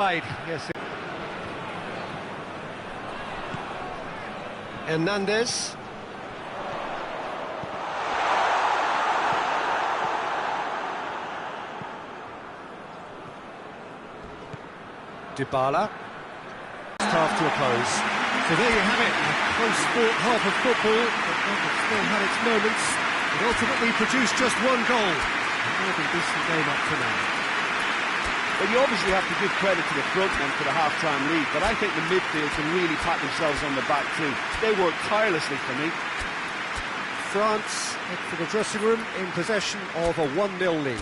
Yes. Hernandez. Dybala. Half to oppose. So there you have it, a close sport half of football, but one that still had its moments. It ultimately produced just one goal. A more than decent game up to now. Well, you obviously have to give credit to the front men for the half-time lead, but I think the midfield can really pat themselves on the back too. They worked tirelessly for me. France head for the dressing room in possession of a 1-0 lead.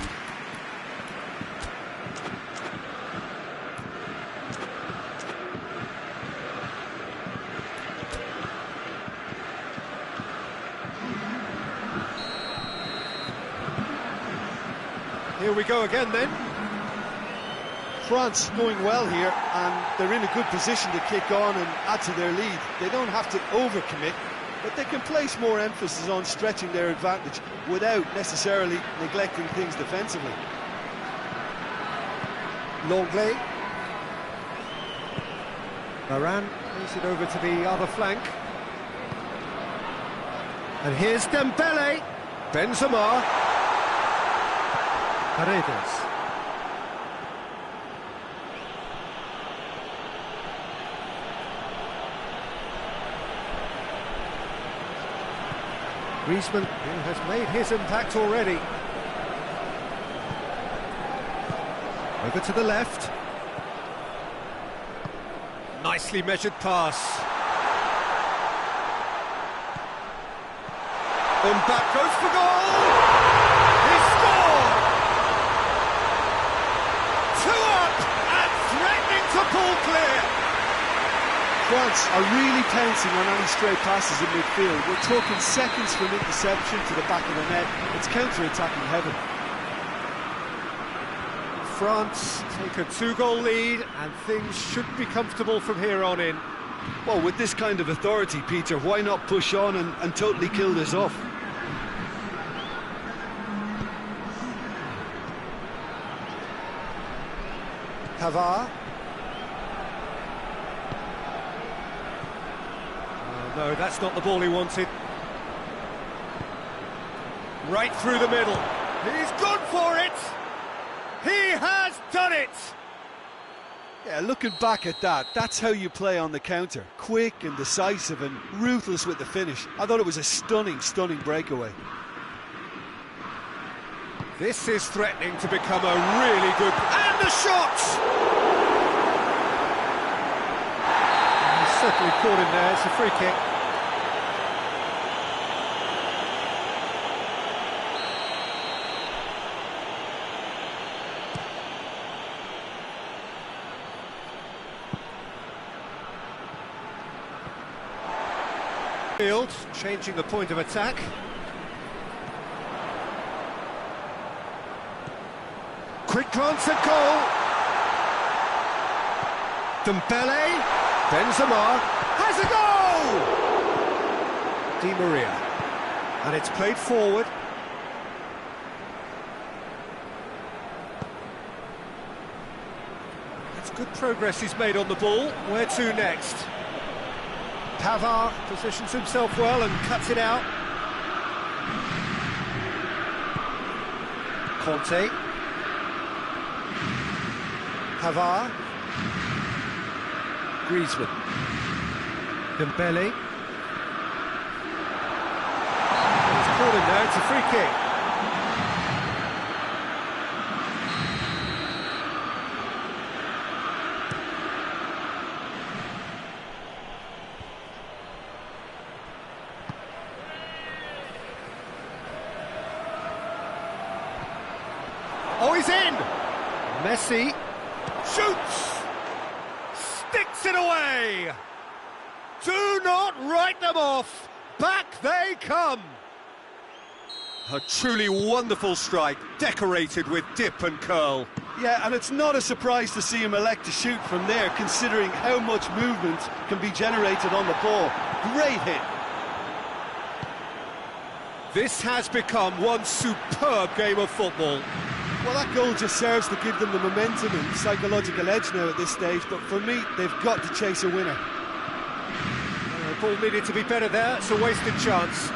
Here we go again then. France going well here, and they're in a good position to kick on and add to their lead. They don't have to overcommit, but they can place more emphasis on stretching their advantage without necessarily neglecting things defensively. Longley. Varane plays it over to the other flank. And here's Dembele. Benzema. Paredes. Griezmann, who has made his impact already. Over to the left. Nicely measured pass. Mbappe goes for goal! He scored! 2 up and threatening to pull clear! France are really pouncing on any stray passes in midfield. We're talking seconds from interception to the back of the net. It's counter-attacking heaven. France take a 2-goal lead, and things should be comfortable from here on in. Well, with this kind of authority, Peter, why not push on and totally kill this off? Pavard. No, that's not the ball he wanted. Right through the middle. He's gone for it! He has done it! Yeah, looking back at that, that's how you play on the counter. Quick and decisive and ruthless with the finish. I thought it was a stunning, stunning breakaway. This is threatening to become a really good... And the shot! He's certainly caught him there, it's a free kick. Field, changing the point of attack. Quick glance at goal. Dembele. Benzema has a goal! Di Maria. And it's played forward. That's good progress he's made on the ball. Where to next? Pavard positions himself well and cuts it out. Conte. Pavard. Griezmann. Dembele. He's caught him there, it's a free kick. Oh, he's in! Messi shoots! Sticks it away! Do not write them off! Back they come! A truly wonderful strike, decorated with dip and curl. Yeah, and it's not a surprise to see him elect to shoot from there, considering how much movement can be generated on the ball. Great hit. This has become one superb game of football. Well, that goal just serves to give them the momentum and psychological edge now at this stage, but for me, they've got to chase a winner. The ball needed to be better there, it's a wasted chance.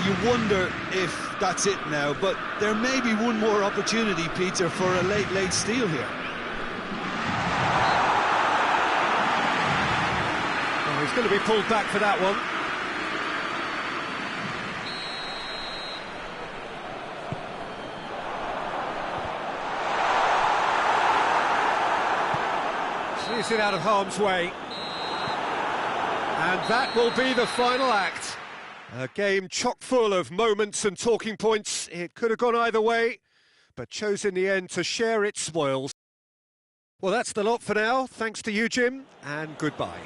You wonder if that's it now, but there may be one more opportunity, Peter, for a late steal here. Oh, he's going to be pulled back for that one. Sees it out of harm's way. And that will be the final act. A game chock full of moments and talking points. It could have gone either way, but chose in the end to share its spoils. Well, that's the lot for now. Thanks to you, Jim, and goodbye.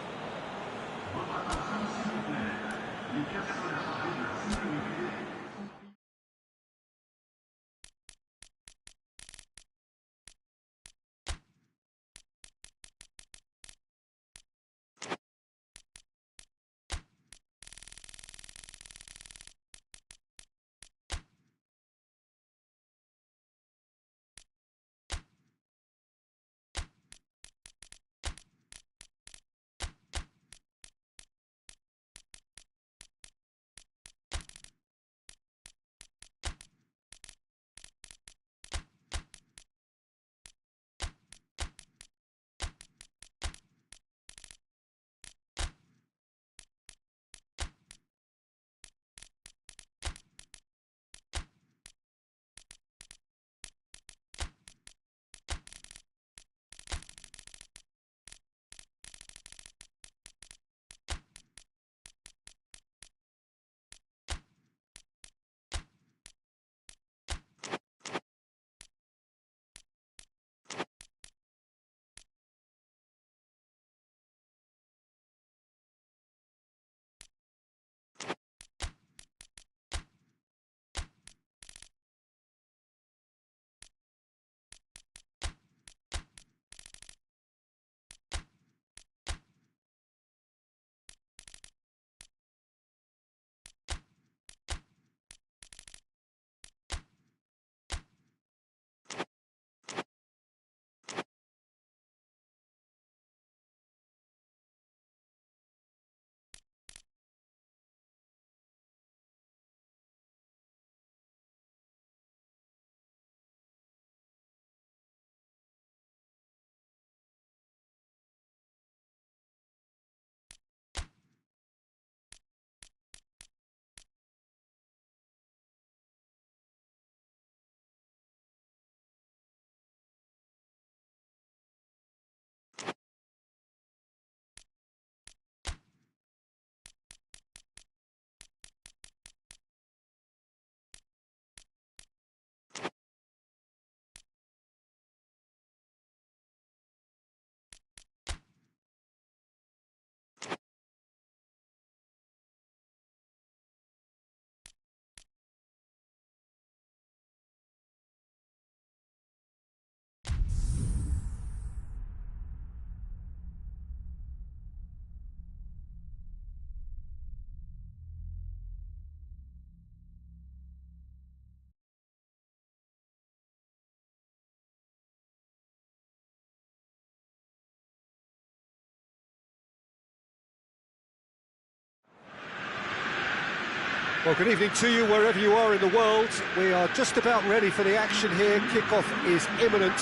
Well, good evening to you wherever you are in the world. We are just about ready for the action here. Kickoff is imminent.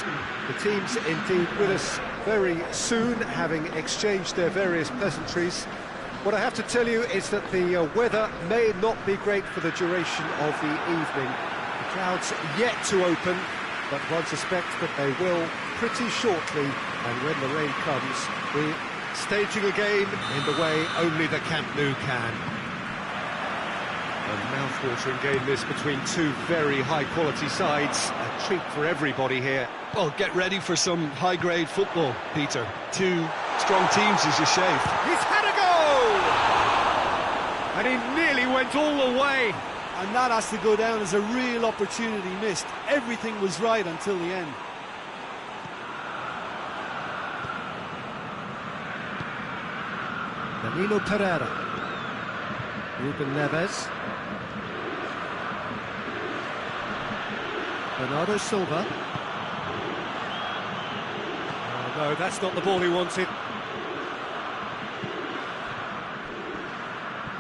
The teams indeed with us very soon, having exchanged their various pleasantries. What I have to tell you is that the weather may not be great for the duration of the evening. The crowd's yet to open, but one suspects that they will pretty shortly. And when the rain comes, we're staging a game in the way only the Camp Nou can. A mouth-watering game this between two very high-quality sides. A treat for everybody here. Well, get ready for some high-grade football, Peter. Two strong teams, as you shaved. He's had a goal! And he nearly went all the way. And that has to go down as a real opportunity missed. Everything was right until the end. Danilo Pereira. Ruben Neves. Bernardo Silva. Oh, no, that's not the ball he wanted.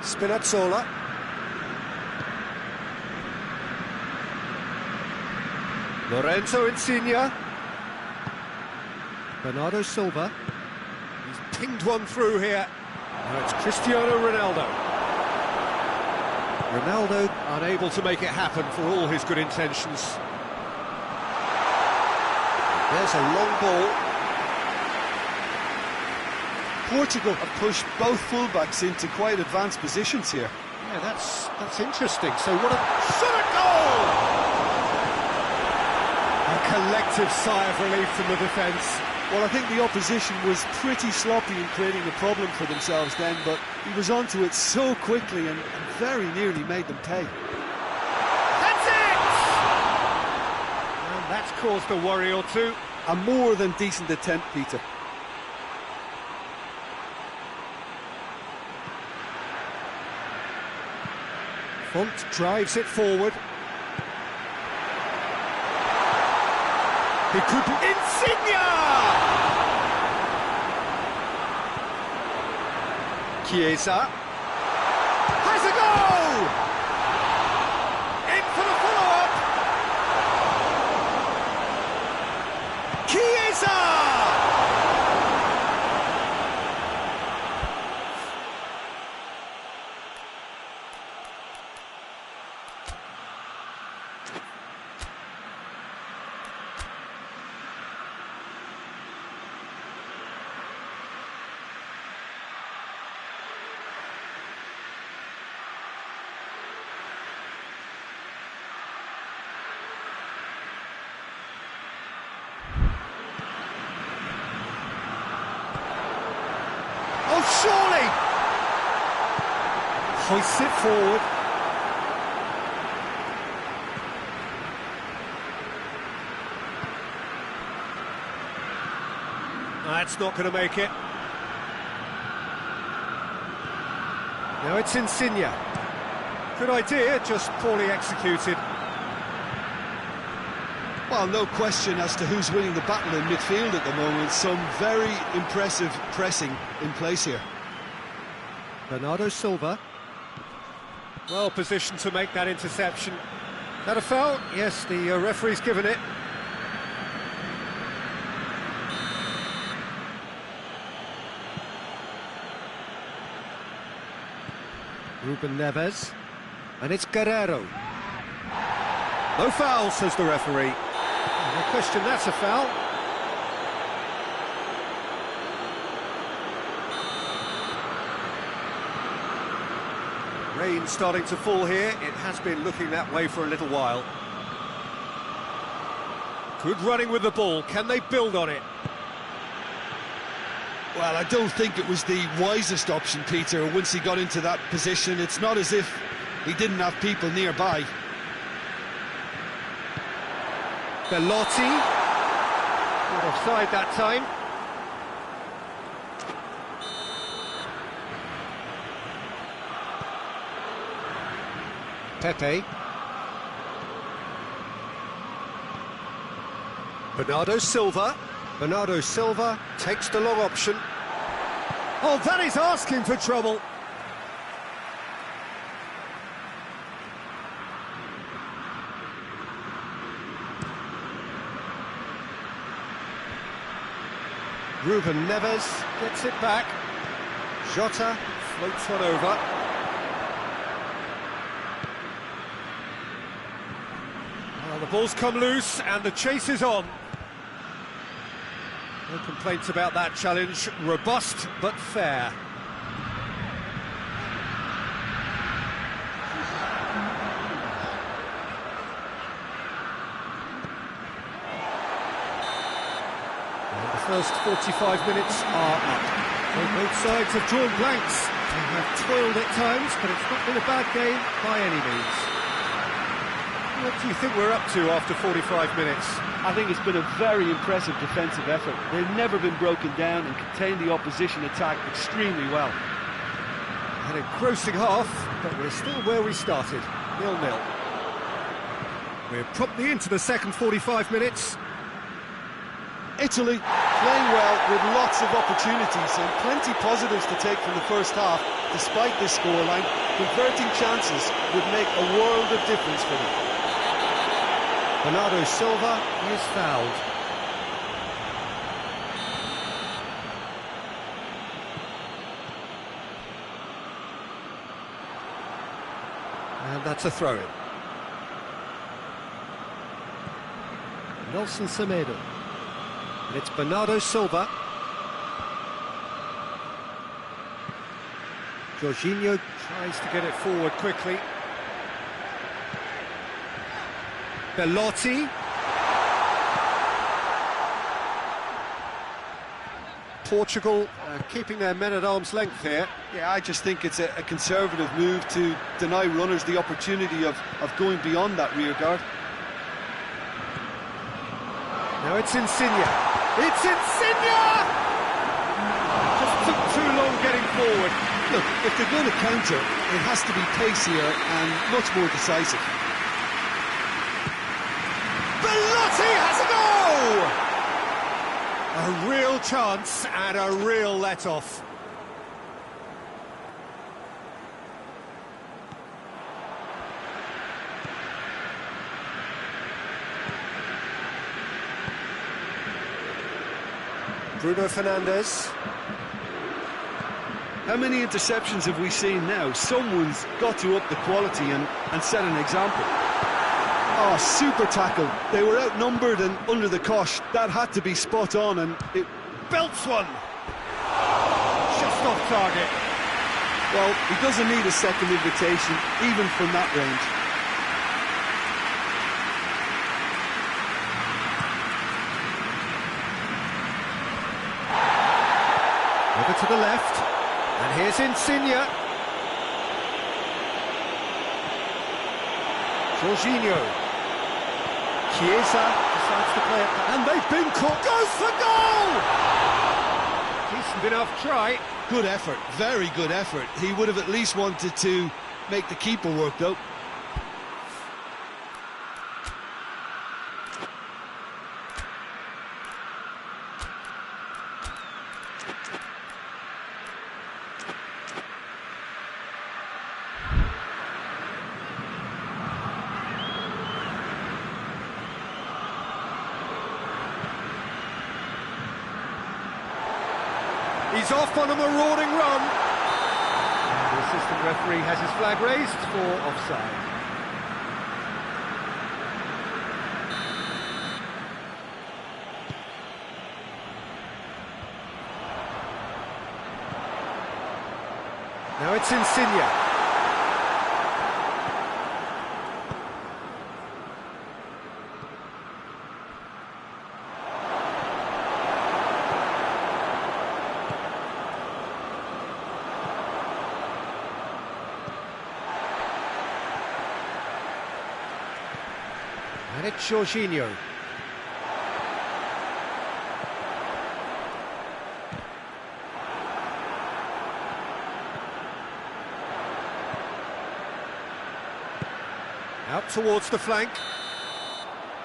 Spinazzola. Lorenzo Insigne. Bernardo Silva. He's pinged one through here. Now it's Cristiano Ronaldo. Ronaldo unable to make it happen for all his good intentions. There's a long ball. Portugal have pushed both fullbacks into quite advanced positions here. Yeah, that's interesting. So what a shot at goal! A collective sigh of relief from the defence. Well, I think the opposition was pretty sloppy in creating a problem for themselves then, but he was onto it so quickly and very nearly made them pay. That's it! And that's caused a worry or two. A more than decent attempt, Peter. Font drives it forward. He could be Insigne! Chiesa has a goal! In for the follow-up! Chiesa! Oh, surely! Hoists it forward. That's not going to make it. Now it's Insigne. Good idea, just poorly executed. Well, no question as to who's winning the battle in midfield at the moment. Some very impressive pressing in place here. Bernardo Silva. Well positioned to make that interception. That a foul? Yes, the referee's given it. Ruben Neves. And it's Guerrero. No foul, says the referee. No question, that's a foul. Rain starting to fall here. It has been looking that way for a little while. Good running with the ball. Can they build on it? Well, I don't think it was the wisest option, Peter, once he got into that position. It's not as if he didn't have people nearby. Belotti. Not offside that time. Pepe. Bernardo Silva. Bernardo Silva. Takes the long option. Oh, that is asking for trouble. Ruben Neves. Gets it back. Jota. Floats one over. Well, the ball's come loose and the chase is on. No complaints about that challenge. Robust but fair. First 45 minutes are up. Well, both sides have drawn blanks. They have toiled at times, but it's not been a bad game by any means. What do you think we're up to after 45 minutes? I think it's been a very impressive defensive effort. They've never been broken down and contained the opposition attack extremely well. An engrossing half, but we're still where we started, 0-0. We're promptly into the second 45 minutes. Italy playing well with lots of opportunities and plenty positives to take from the first half. Despite this scoreline, converting chances would make a world of difference for them. Bernardo Silva is fouled. And that's a throw-in. Nelson Semedo. And it's Bernardo Silva. Jorginho tries to get it forward quickly. Belotti. Portugal keeping their men at arm's length here. Yeah, I just think it's a conservative move to deny runners the opportunity of going beyond that rear guard. Now it's Insigne. It's Insigne! Just took too long getting forward. Look, if they're going to counter, it has to be pacier and much more decisive. Belotti has a goal! A real chance and a real let-off. Bruno Fernandes. How many interceptions have we seen now? Someone's got to up the quality and set an example. Oh, super tackle. They were outnumbered and under the cosh. That had to be spot on, and it belts one. Just off target. Well, he doesn't need a second invitation, even from that range. Over to the left, and here's Insigne. Jorginho. Chiesa decides to play it, and they've been caught. Goes for goal! Decent enough try. Good effort, very good effort. He would have at least wanted to make the keeper work, though. He's off on a marauding run. And the assistant referee has his flag raised for offside. Now it's Insigne. And it's Jorginho. Out towards the flank.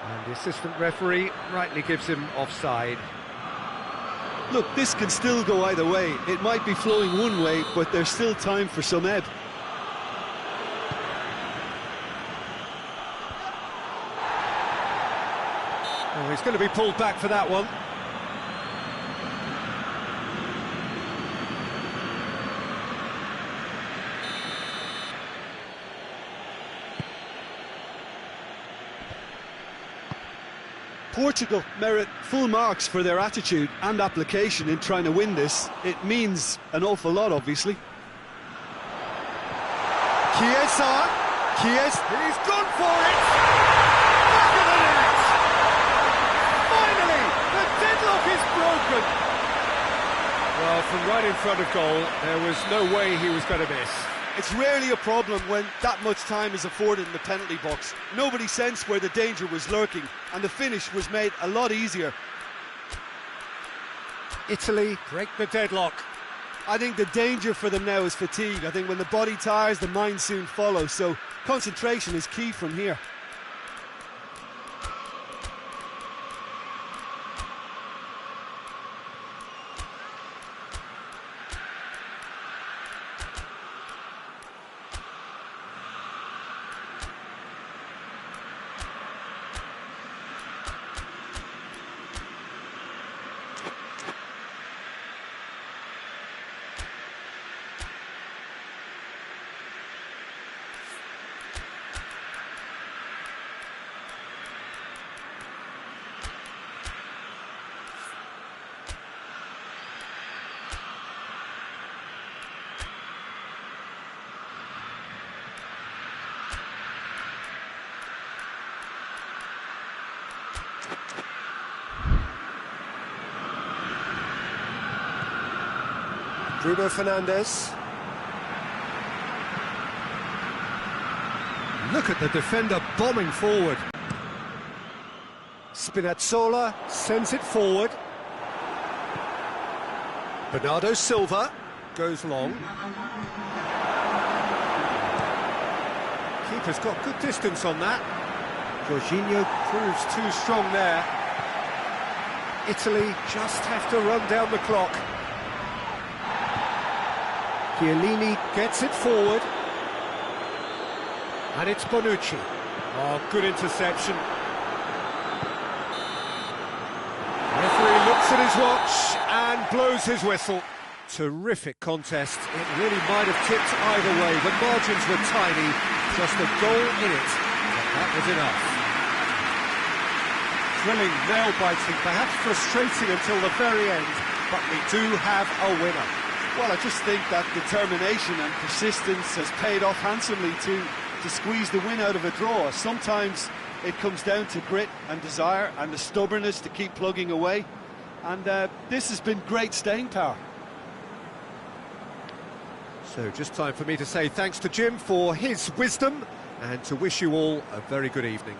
And the assistant referee rightly gives him offside. Look, this can still go either way. It might be flowing one way, but there's still time for some ebb. Oh, he's going to be pulled back for that one. Portugal merit full marks for their attitude and application in trying to win this. It means an awful lot, obviously. Chiesa, he's gone for it! Back of the net! Finally, the deadlock is broken! Well, from right in front of goal, there was no way he was going to miss. It's rarely a problem when that much time is afforded in the penalty box. Nobody sensed where the danger was lurking, and the finish was made a lot easier. Italy break the deadlock. I think the danger for them now is fatigue. I think when the body tires, the mind soon follows, so concentration is key from here. Bruno Fernandes. Look at the defender bombing forward. Spinazzola sends it forward. Bernardo Silva goes long. Keeper's got good distance on that. Jorginho proves too strong there. Italy just have to run down the clock. Chiellini gets it forward. And it's Bonucci. Oh, good interception. Referee looks at his watch and blows his whistle. Terrific contest. It really might have tipped either way. The margins were tiny, just a goal in it. But that was enough. Thrilling, nail-biting, perhaps frustrating until the very end, but we do have a winner. Well, I just think that determination and persistence has paid off handsomely to squeeze the win out of a draw. Sometimes it comes down to grit and desire and the stubbornness to keep plugging away. And this has been great staying power. So just time for me to say thanks to Jim for his wisdom and to wish you all a very good evening.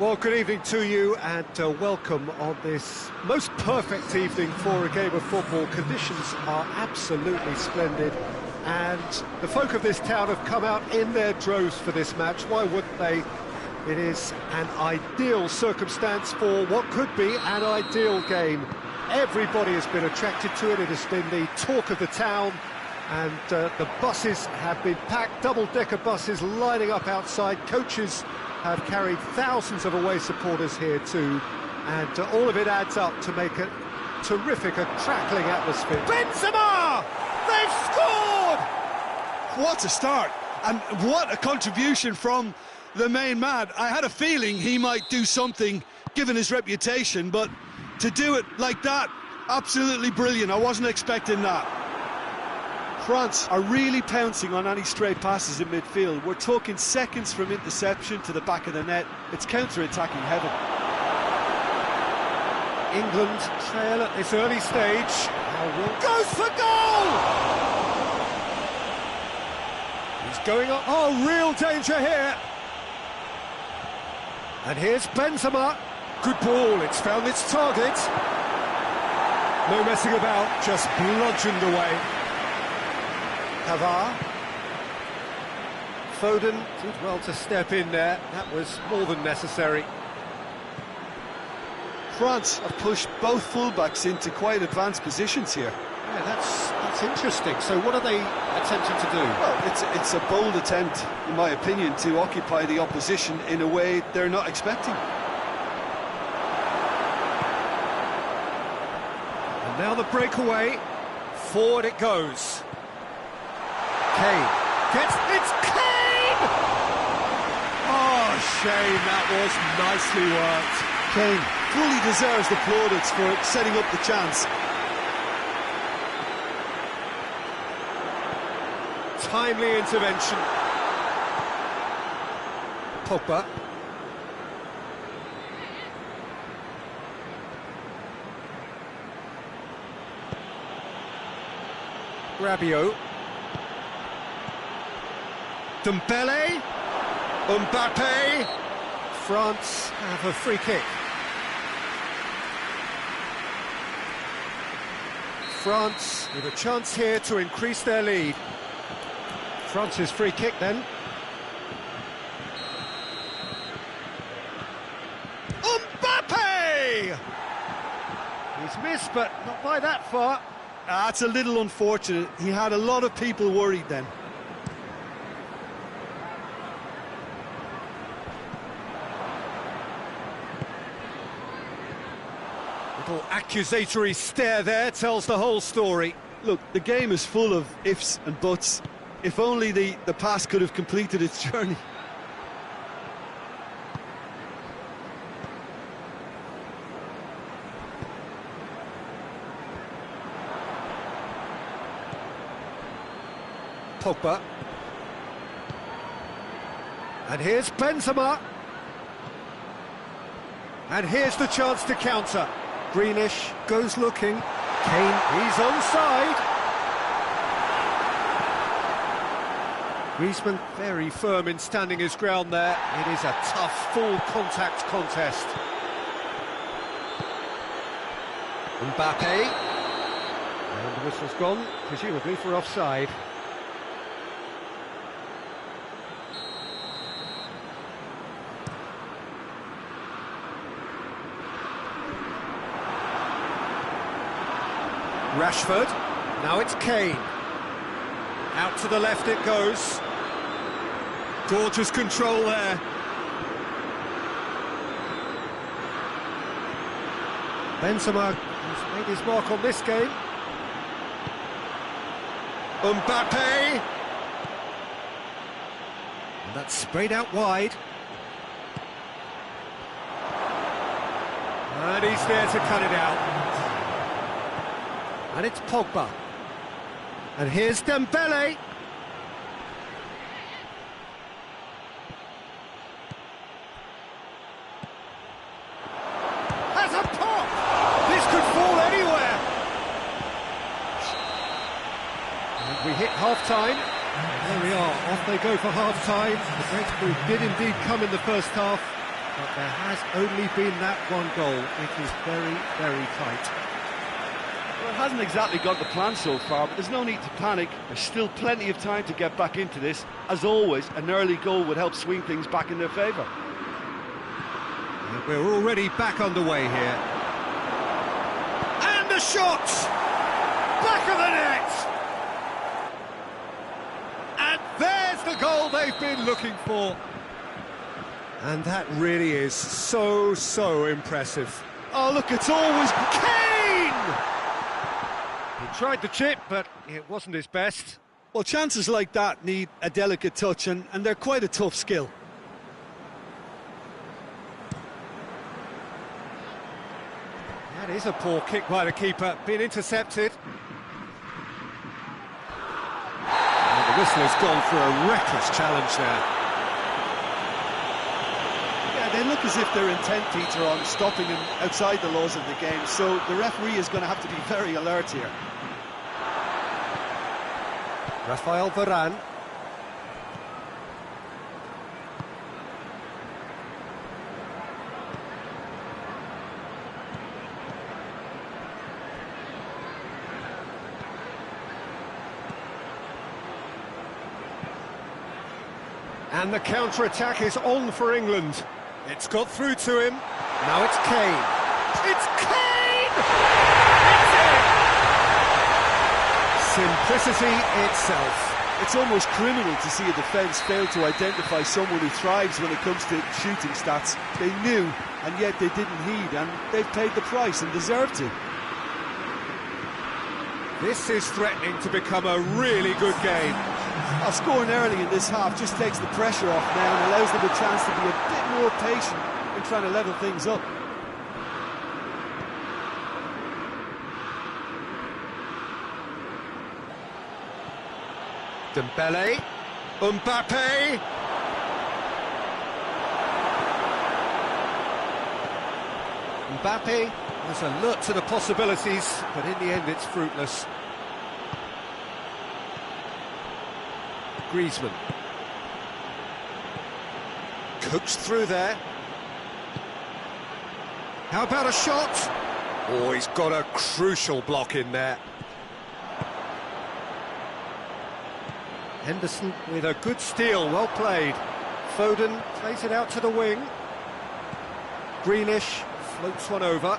Well, good evening to you and welcome on this most perfect evening for a game of football. Conditions are absolutely splendid and the folk of this town have come out in their droves for this match. Why wouldn't they? It is an ideal circumstance for what could be an ideal game. Everybody has been attracted to it. It has been the talk of the town, and the buses have been packed, double-decker buses lining up outside. Coaches have carried thousands of away supporters here too, and all of it adds up to make a terrific, a crackling atmosphere. Benzema! They've scored! What a start, and what a contribution from the main man. I had a feeling he might do something, given his reputation, but to do it like that, absolutely brilliant. I wasn't expecting that. France are really pouncing on any stray passes in midfield. We're talking seconds from interception to the back of the net. It's counter-attacking heaven. England trail at this early stage. Goes for goal! He's going up. Oh, real danger here. And here's Benzema. Good ball, it's found its target. No messing about, just bludgeoned away. Pavard. Foden did well to step in there. That was more than necessary. France have pushed both fullbacks into quite advanced positions here. Yeah, that's interesting. So what are they attempting to do? Well, it's a bold attempt, in my opinion, to occupy the opposition in a way they're not expecting. And now the breakaway. Forward it goes. Kane gets... It's Kane! Oh, shame, that was nicely worked. Kane fully deserves the plaudits for setting up the chance. Timely intervention. Pogba. Rabiot. Dembele. Mbappe. France have a free kick. France with a chance here to increase their lead. France's free kick then. Mbappe! He's missed, but not by that far. That's a little unfortunate. He had a lot of people worried then. Little accusatory stare there tells the whole story. Look, the game is full of ifs and buts. If only the pass could have completed its journey. Pogba. And here's Benzema. And here's the chance to counter. Greenish goes looking. Kane, he's onside. Griezmann very firm in standing his ground there. It is a tough, full-contact contest. Mbappe. And the whistle's gone, presumably for offside. Rashford, now it's Kane. Out to the left it goes. Gorgeous control there. Benzema has made his mark on this game. Mbappe. And that's sprayed out wide. And he's there to cut it out. And it's Pogba. And here's Dembele. Has a pop! This could fall anywhere. And we hit half-time. There we are, off they go for half-time. The breakthrough did indeed come in the first half. but there has only been that one goal. It is very, very tight. Well, it hasn't exactly got the plan so far, but there's no need to panic. There's still plenty of time to get back into this. As always, an early goal would help swing things back in their favour. We're already back underway here. And the shot! Back of the net! And there's the goal they've been looking for. And that really is so impressive. Oh, look, it's always Kane! He tried the chip, but it wasn't his best. Well, chances like that need a delicate touch, and they're quite a tough skill. That is a poor kick by the keeper, been intercepted. And the whistle has gone for a reckless challenge there. Yeah, they look as if they're intent, Peter, on stopping him outside the laws of the game, so the referee is going to have to be very alert here. Rafael Varane. And the counter-attack is on for England. It's got through to him. Now it's Kane. It's Kane! It's it! Simplicity itself. It's almost criminal to see a defence fail to identify someone who thrives when it comes to shooting stats. They knew, and yet they didn't heed, and they've paid the price and deserve to. This is threatening to become a really good game. Scoring early in this half just takes the pressure off now and allows them a chance to be a bit more patient in trying to level things up. Dembele, Mbappe. Mbappe was alert to the possibilities, but in the end it's fruitless. Griezmann. Coaxed through there. How about a shot? Oh, he's got a crucial block in there. Henderson with a good steal, well played. Foden plays it out to the wing. Grealish floats one over.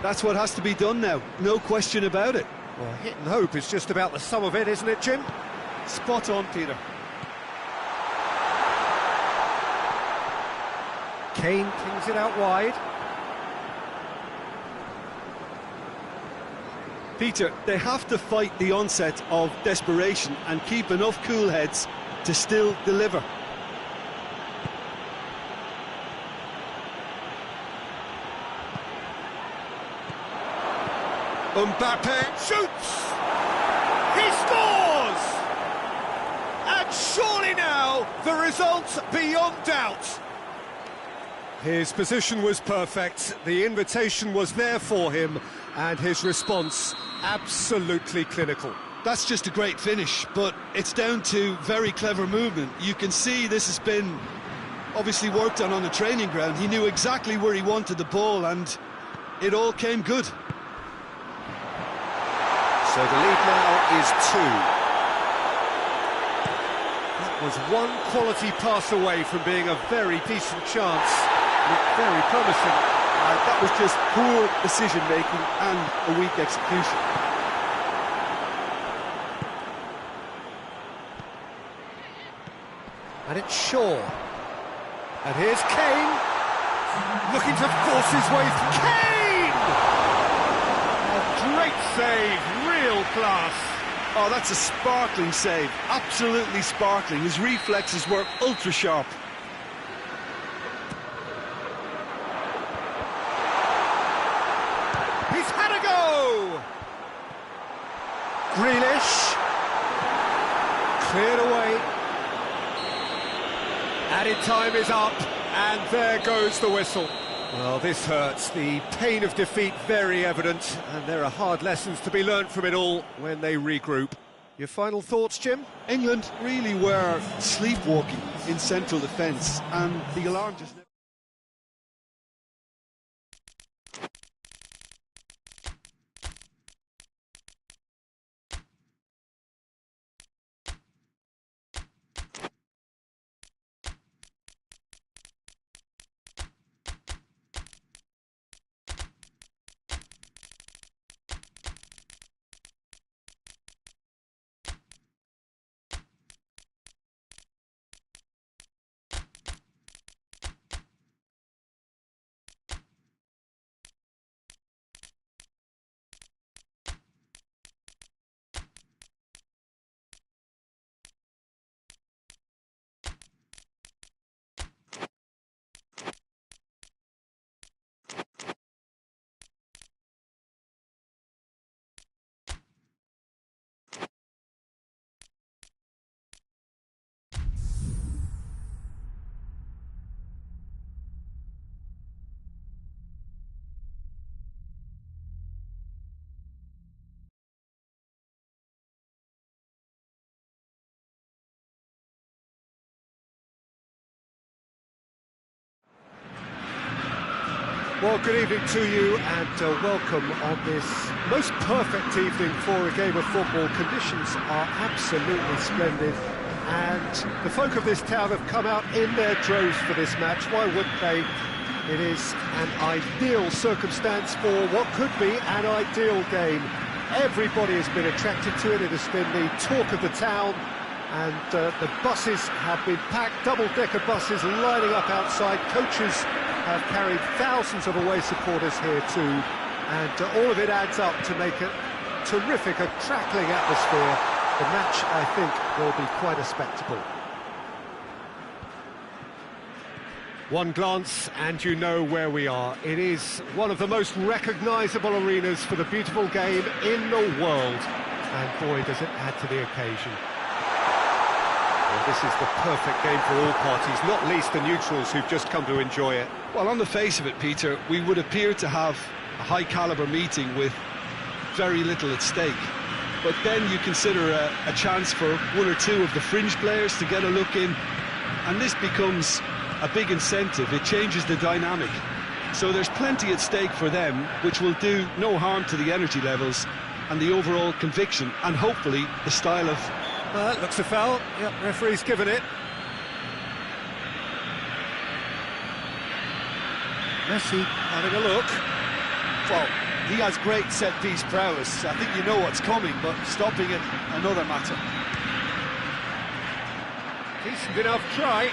That's what has to be done now, no question about it. Well, hit and hope is just about the sum of it, isn't it, Jim? Spot on, Peter. Kane pings it out wide. Peter, they have to fight the onset of desperation and keep enough cool heads to still deliver. Mbappe shoots! He scores! And surely now, the result's beyond doubt. His position was perfect, the invitation was there for him, and his response absolutely clinical. That's just a great finish, but it's down to very clever movement. You can see this has been obviously worked on the training ground. He knew exactly where he wanted the ball, and it all came good. So the lead now is 2. That was one quality pass away from being a very decent chance. Looked very promising. That was just poor decision-making and a weak execution. And it's Shaw. And here's Kane. Looking to force his way through. Kane! A great save, real class. Oh, that's a sparkling save. Absolutely sparkling. His reflexes were ultra-sharp. He's had a go! Grealish. Cleared away. Added time is up, and there goes the whistle. Well, this hurts. The pain of defeat very evident, and there are hard lessons to be learnt from it all when they regroup. Your final thoughts, Jim? England really were sleepwalking in central defence, and the alarm just... Well, good evening to you and welcome on this most perfect evening for a game of football. Conditions are absolutely splendid and the folk of this town have come out in their droves for this match. Why wouldn't they? It is an ideal circumstance for what could be an ideal game. Everybody has been attracted to it. It has been the talk of the town, and the buses have been packed, double-decker buses lining up outside. Coaches have carried thousands of away supporters here too, and all of it adds up to make a terrific, a crackling atmosphere. The match, I think, will be quite a spectacle. One glance and you know where we are. It is one of the most recognisable arenas for the beautiful game in the world, and boy does it add to the occasion. Well, this is the perfect game for all parties, not least the neutrals who've just come to enjoy it. Well, on the face of it, Peter, we would appear to have a high-caliber meeting with very little at stake. But then you consider a chance for one or two of the fringe players to get a look in, and this becomes a big incentive. It changes the dynamic. So there's plenty at stake for them, which will do no harm to the energy levels and the overall conviction, and hopefully the style of... Looks a foul. Yep, referee's given it. Messi having a look. Well, he has great set-piece prowess. I think you know what's coming, but stopping it, another matter. Decent enough try.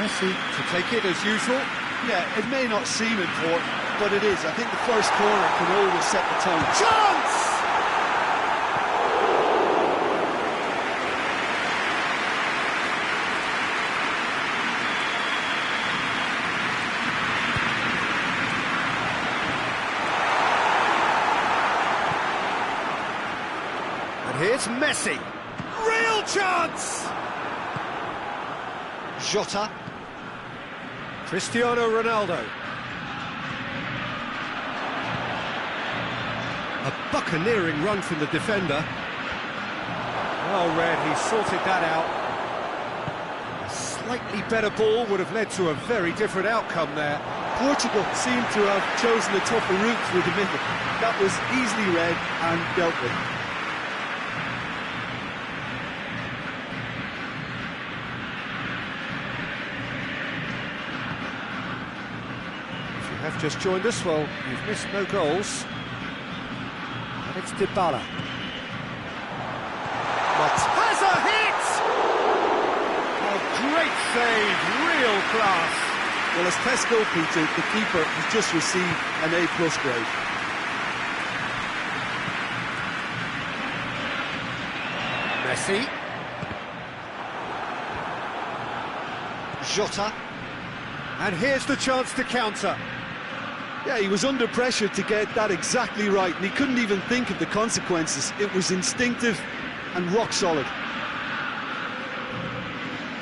Messi to take it as usual. Yeah, it may not seem important, but it is. I think the first corner can always set the tone. Chance! Here's Messi. Real chance! Jota. Cristiano Ronaldo. A buccaneering run from the defender. Well read, he sorted that out. A slightly better ball would have led to a very different outcome there. Portugal seemed to have chosen a tougher route through the middle. That was easily read and dealt with. Have just joined us, well, you've missed no goals. And it's Dybala. Has a hit! A great save, real class. Well, as tests go, Peter, the keeper has just received an A+ grade. Messi. Jota. And here's the chance to counter. Yeah, he was under pressure to get that exactly right, and he couldn't even think of the consequences. It was instinctive and rock solid.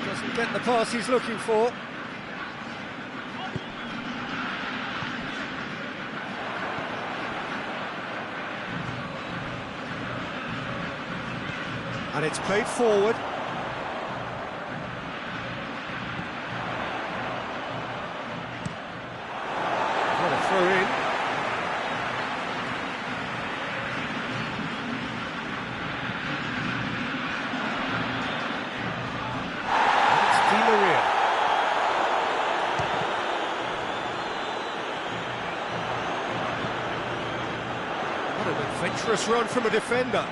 Doesn't get the pass he's looking for. And it's played forward. What a throw in. And it's Di Maria. What an adventurous run from a defender.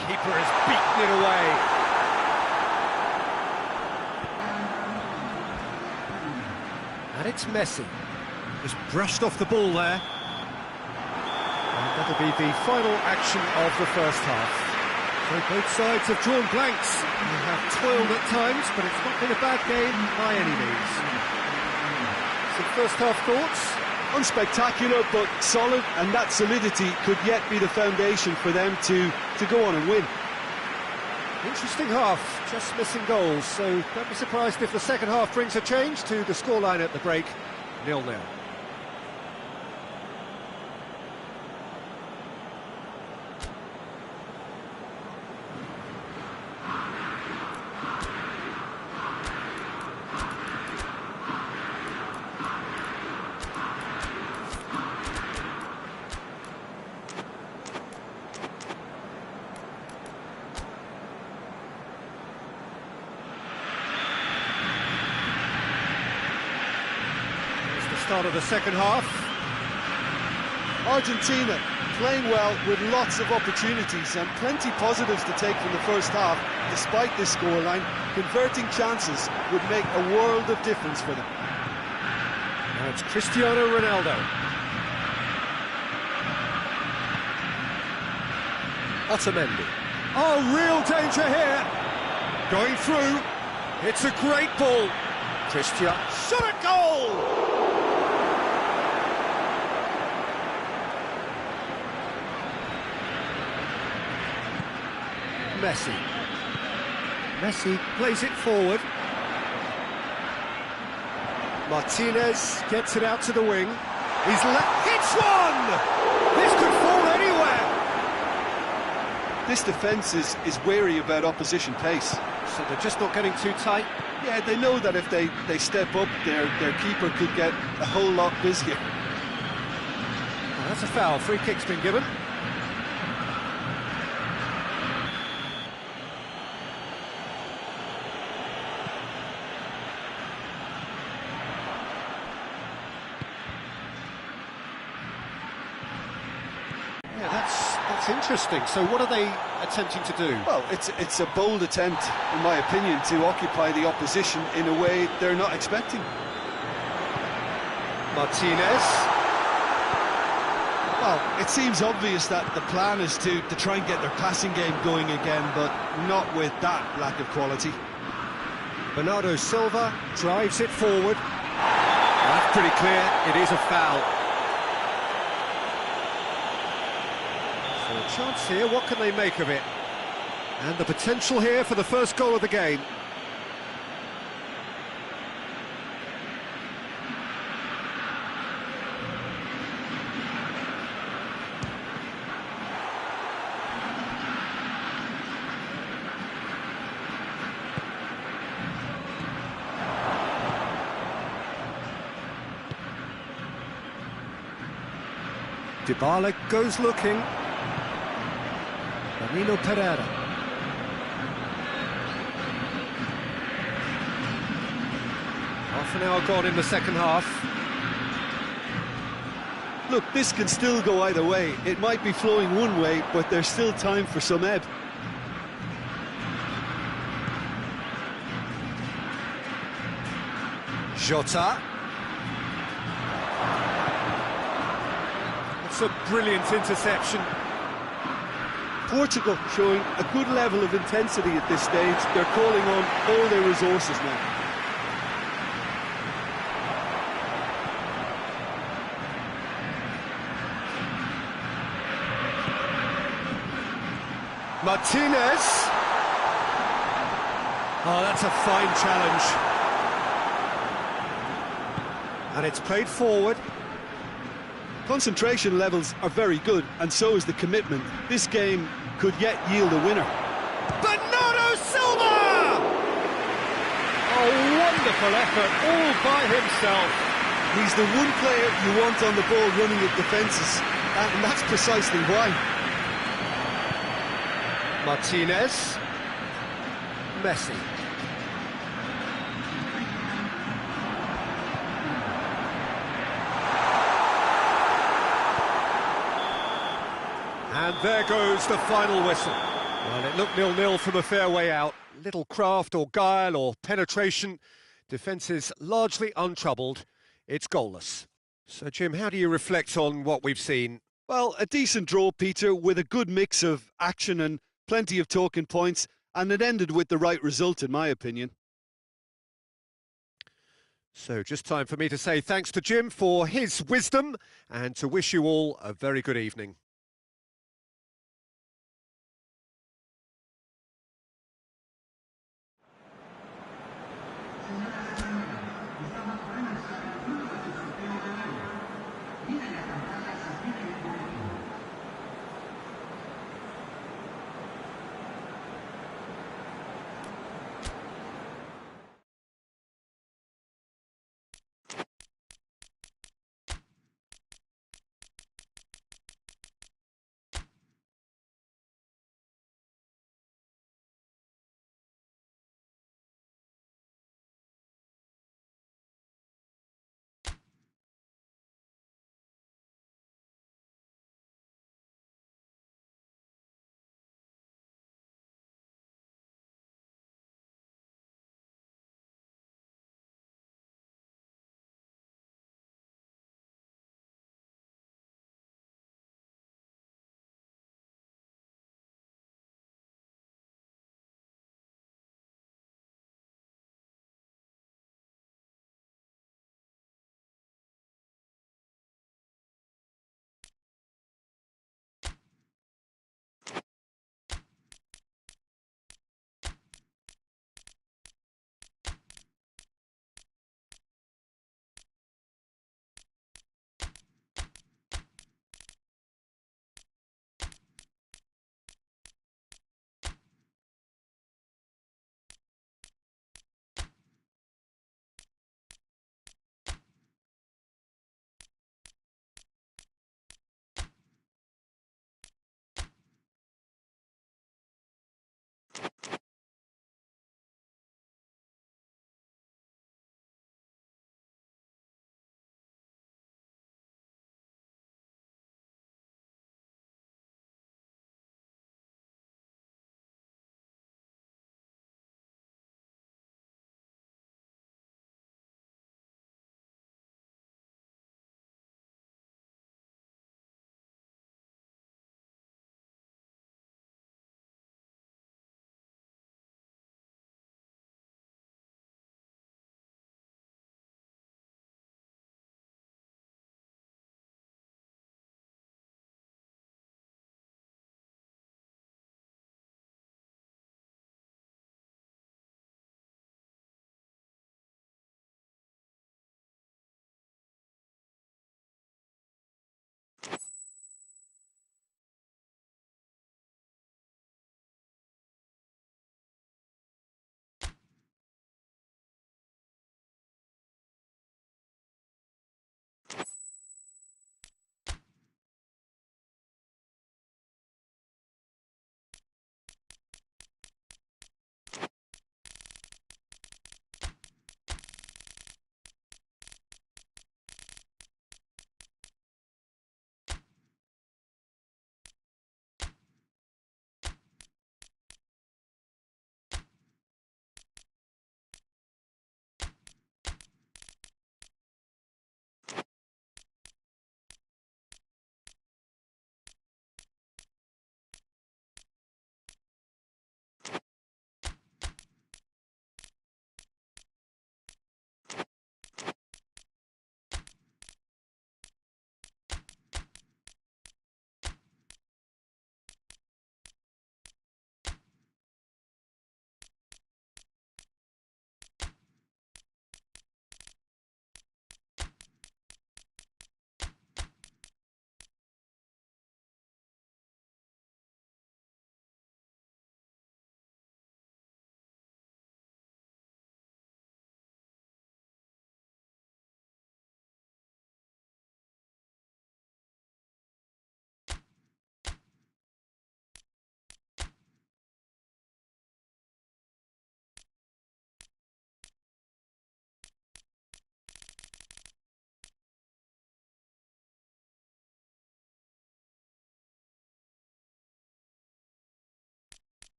Keeper has beaten it away. And it's Messi. Just brushed off the ball there. And that'll be the final action of the first half. So both sides have drawn blanks. They have toiled at times, but it's not been a bad game by any means. Some first half thoughts? Unspectacular, but solid, and that solidity could yet be the foundation for them to go on and win. Interesting half, just missing goals, so don't be surprised if the second half brings a change to the scoreline at the break, 0-0. Start of the second half. Argentina playing well with lots of opportunities and plenty positives to take from the first half. Despite this scoreline, converting chances would make a world of difference for them. Now it's Cristiano Ronaldo. Otamendi. Oh, real danger here. Going through. It's a great ball. Cristiano. Shot at goal! Messi. Messi plays it forward. Martinez gets it out to the wing. He's hits one! This could fall anywhere! This defence is wary about opposition pace. So they're just not getting too tight? Yeah, they know that if they step up, their keeper could get a whole lot busier. Well, that's a foul. Free kick's been given. That's interesting. So what are they attempting to do? Well, it's a bold attempt, in my opinion, to occupy the opposition in a way they're not expecting. Martinez. Well, it seems obvious that the plan is to try and get their passing game going again, but not with that lack of quality. Bernardo Silva drives it forward. That's pretty clear. It is a foul. So a chance here, what can they make of it? And the potential here for the first goal of the game. Dybala goes looking. Danilo Pereira. Half an hour gone in the second half. Look, this can still go either way. It might be flowing one way, but there's still time for some ebb. Jota. It's a brilliant interception. Portugal showing a good level of intensity at this stage. They're calling on all their resources now. Martinez. Oh, that's a fine challenge. And it's played forward. Concentration levels are very good, and so is the commitment. This game could yet yield a winner. Bernardo Silva! A wonderful effort, all by himself. He's the one player you want on the ball running at defences, and that's precisely why. Martinez. Messi. And there goes the final whistle. Well, it looked 0-0 from a fair way out. Little craft or guile or penetration. Defences largely untroubled. It's goalless. So, Jim, how do you reflect on what we've seen? Well, a decent draw, Peter, with a good mix of action and plenty of talking points, and it ended with the right result, in my opinion. So just time for me to say thanks to Jim for his wisdom and to wish you all a very good evening.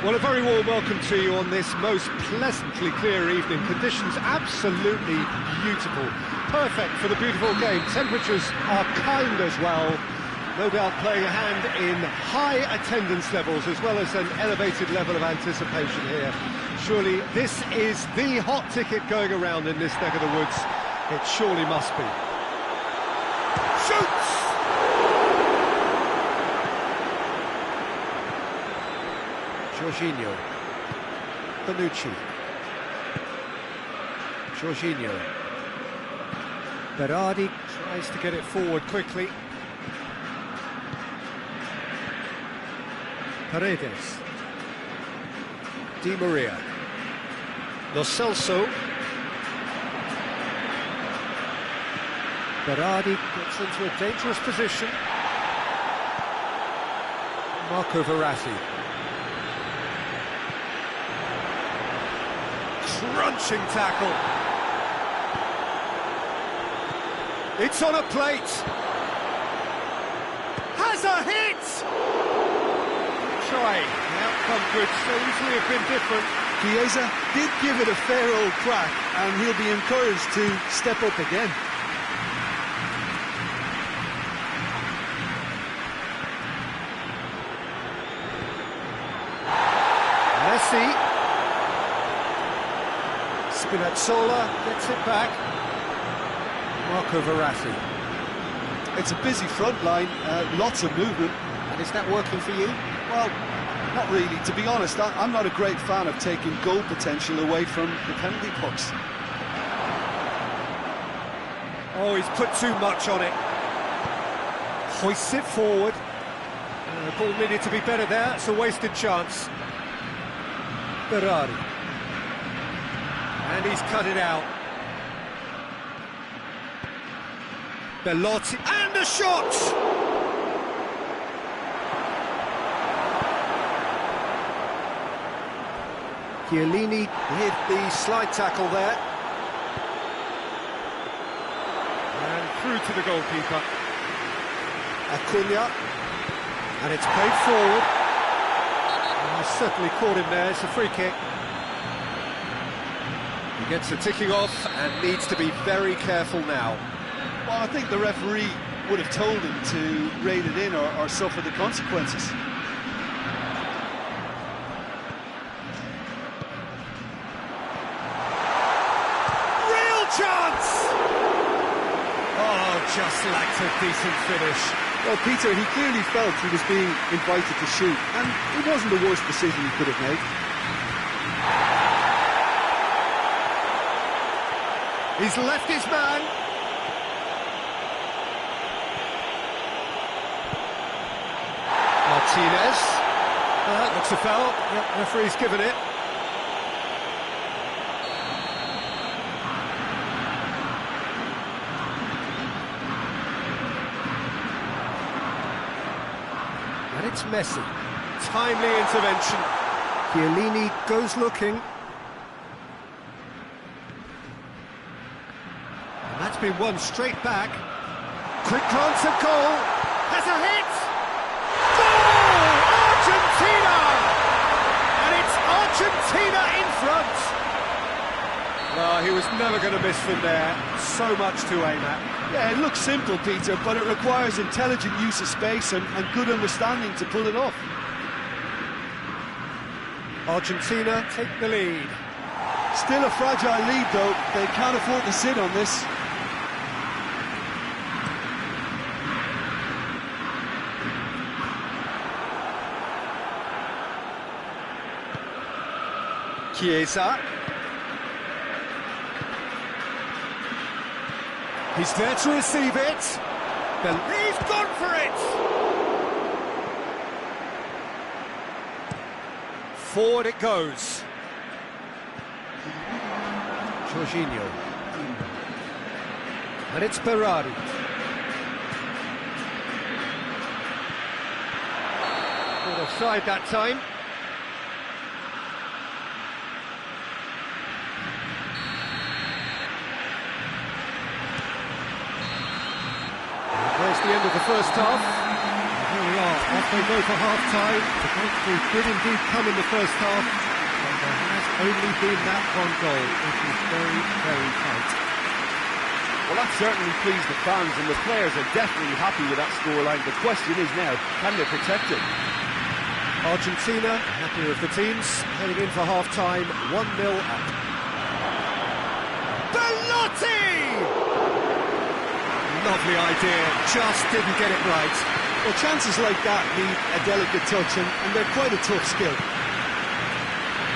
Well, a very warm welcome to you on this most pleasantly clear evening. Conditions absolutely beautiful. Perfect for the beautiful game. Temperatures are kind as well. No doubt playing a hand in high attendance levels as well as an elevated level of anticipation here. Surely this is the hot ticket going around in this neck of the woods. It surely must be. Shoots! Jorginho. Bonucci. Jorginho. Berardi tries to get it forward quickly. Paredes. Di Maria. Lo Celso. Berardi gets into a dangerous position. Marco Verratti. Crunching tackle. It's on a plate. Has a hit! Try. The outcome could so easily have been different. Chiesa did give it a fair old crack, and he'll be encouraged to step up again. Messi. Spinazzola gets it back. Marco Verratti. It's a busy front line, lots of movement. And is that working for you? Well, not really. To be honest, I'm not a great fan of taking goal potential away from the penalty box. Oh, he's put too much on it. Hoists it forward. The ball needed to be better there. It's a wasted chance. Berardi. And he's cut it out. Belotti. And a shot! Chiellini with the slide tackle there. And through to the goalkeeper. Acuna. And it's played forward. And he's certainly caught him there. It's a free kick. He gets the ticking off and needs to be very careful now. Well, I think the referee would have told him to rein it in or suffer the consequences. Real chance! Oh, just lacked a decent finish. Well, Peter, he clearly felt he was being invited to shoot, and it wasn't the worst decision he could have made. He's left his man. Martinez. That looks a foul. Yep, referee's given it. And it's Messi. Timely intervention. Chiellini goes looking. That's been won straight back. Quick glance at goal. Has a hit. Goal! Argentina! And it's Argentina in front. Oh, he was never going to miss from there. So much to aim at. Yeah, it looks simple, Peter, but it requires intelligent use of space and good understanding to pull it off. Argentina take the lead. Still a fragile lead, though. They can't afford to sit on this. Chiesa. He's there to receive it. He's gone for it! Forward it goes. Jorginho. And it's Berardi. Caught offside that time. There's the end of the first half. Here we we are, off they go for half-time. The breakthrough did indeed come in the first half, but there has only been that one goal. It is very, very tight. Well, that certainly pleased the fans, and the players are definitely happy with that scoreline. The question is now, can they protect it? Argentina, happy with the teams, heading in for half-time, 1-0 up. Belotti! Lovely idea, just didn't get it right. Well, chances like that need a delicate touch, and they're quite a tough skill.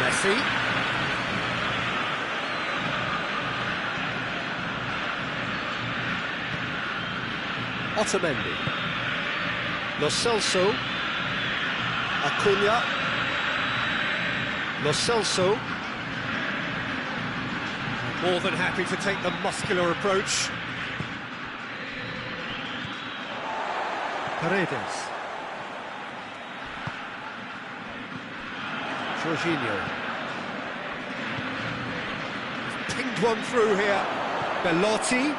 Messi. Otamendi. Lo Celso. Acuna. Lo Celso. More than happy to take the muscular approach. Paredes. Jorginho. He's pinged one through here. Belotti.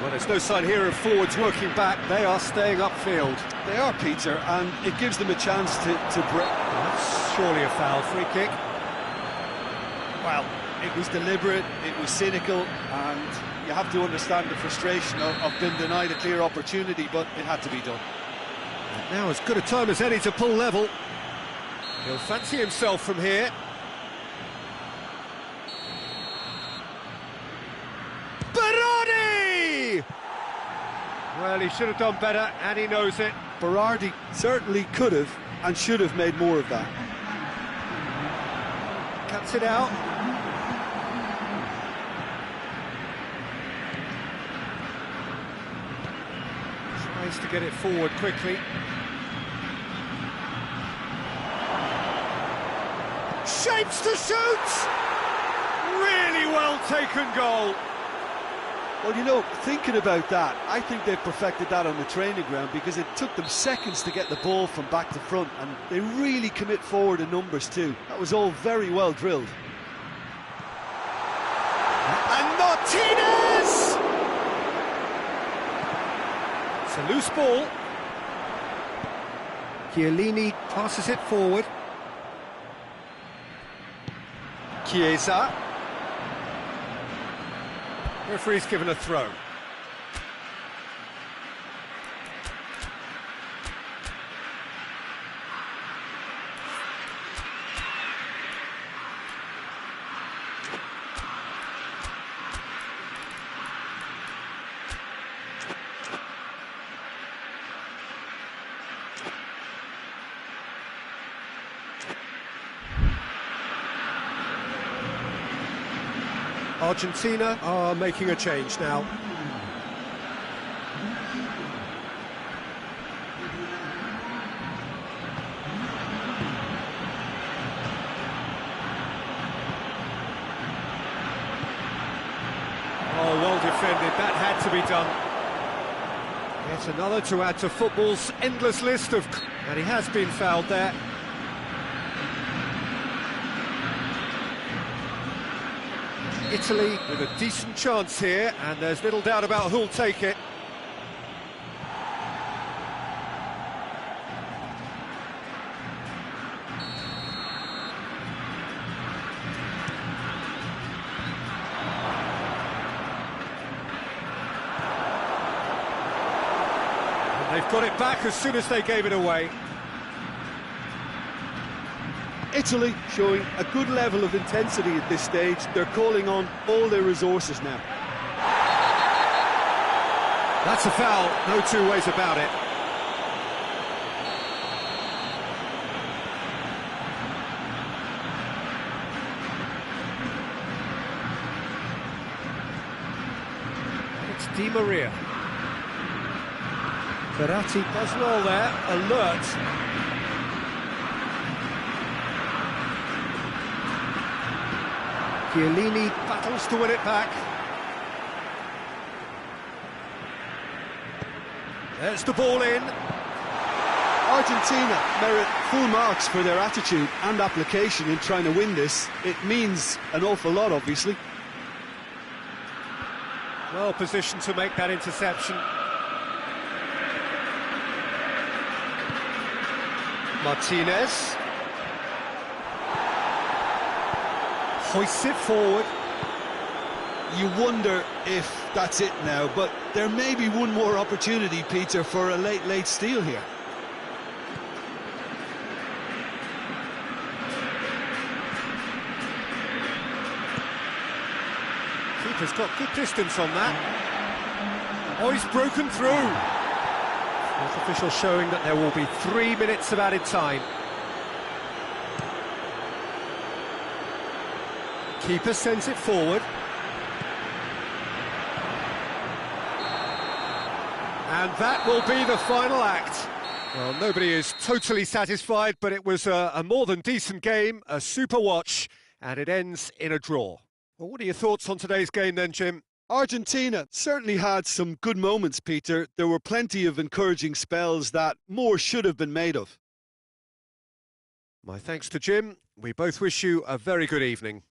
Well, there's no sign here of forwards working back. They are staying upfield. They are, Peter, and it gives them a chance to break. That's surely a foul. Free kick. Well, it was deliberate, it was cynical, and you have to understand the frustration of being denied a clear opportunity, but it had to be done. And now as good a time as any to pull level. He'll fancy himself from here. Berardi! Well, he should have done better, and he knows it. Berardi certainly could have and should have made more of that. Cuts it out. Tries to get it forward quickly. Shapes to shoot! Really well taken goal. Well, you know, thinking about that, I think they've perfected that on the training ground, because it took them seconds to get the ball from back to front, and they really commit forward in numbers too. That was all very well drilled. And Martinez! It's a loose ball. Chiellini passes it forward. Chiesa. Referee's given a throw. Argentina are making a change now. Oh, well defended, that had to be done. Yet another to add to football's endless list of... And he has been fouled there. Italy with a decent chance here, and there's little doubt about who'll take it. And they've got it back as soon as they gave it away. Italy showing a good level of intensity at this stage. They're calling on all their resources now. That's a foul, no two ways about it. It's Di Maria. Verratti does well there, alert. Chiellini battles to win it back. There's the ball in. Argentina merit full marks for their attitude and application in trying to win this. It means an awful lot, obviously. Well positioned to make that interception. Martinez hoists it forward. You wonder if that's it now, but there may be one more opportunity, Peter, for a late steal here. Keeper's got good distance on that. Oh, he's broken through. Fourth official showing that there will be 3 minutes of added time. Keeper sends it forward. And that will be the final act. Well, nobody is totally satisfied, but it was a more than decent game, a super watch, and it ends in a draw. Well, what are your thoughts on today's game then, Jim? Argentina certainly had some good moments, Peter. There were plenty of encouraging spells that more should have been made of. My thanks to Jim. We both wish you a very good evening.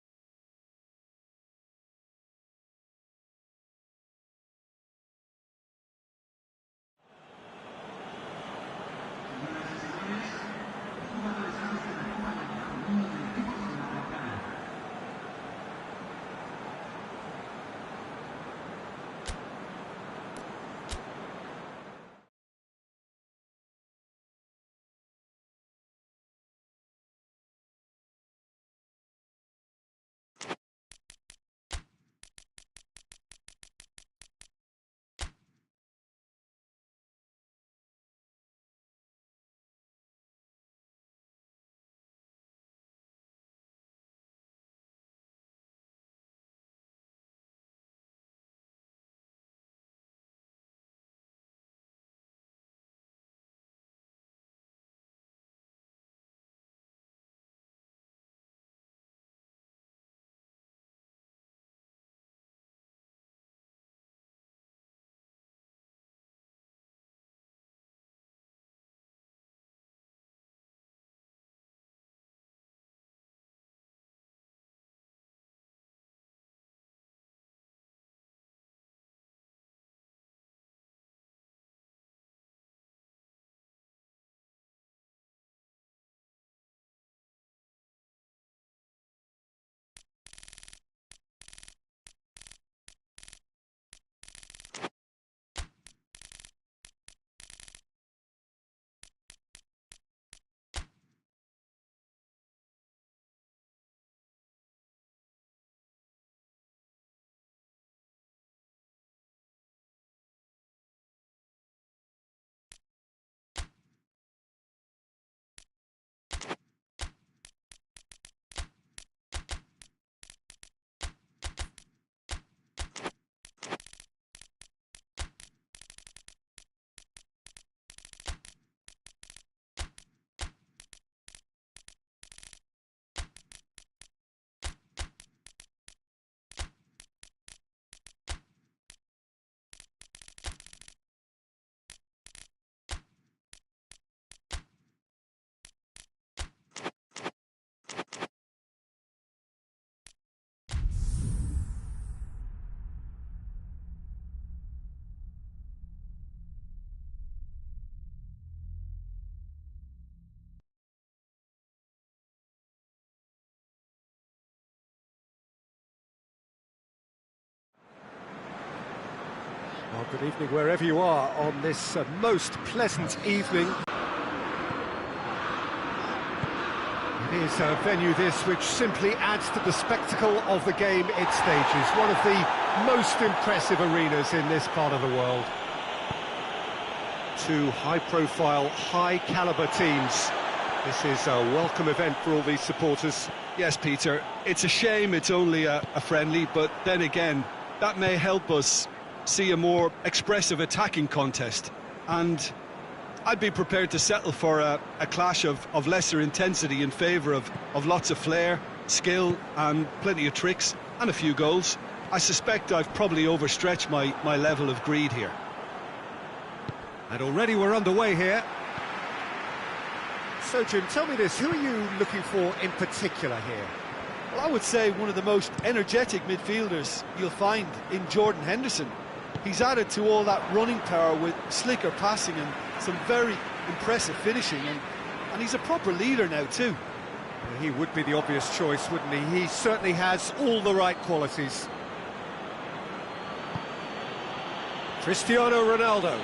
Well, good evening wherever you are on this most pleasant evening. It is a venue this which simply adds to the spectacle of the game it stages. One of the most impressive arenas in this part of the world. Two high-profile, high-caliber teams. This is a welcome event for all these supporters. Yes, Peter, it's a shame it's only a friendly, but then again, that may help us see a more expressive attacking contest, and I'd be prepared to settle for a clash of lesser intensity in favour of lots of flair, skill and plenty of tricks and a few goals. I suspect I've probably overstretched my level of greed here. And already we're underway here. So Jim, tell me this, who are you looking for in particular here? Well, I would say one of the most energetic midfielders you'll find in Jordan Henderson. He's added to all that running power with slicker passing and some very impressive finishing, and he's a proper leader now too. He would be the obvious choice, wouldn't he? He certainly has all the right qualities. Cristiano Ronaldo.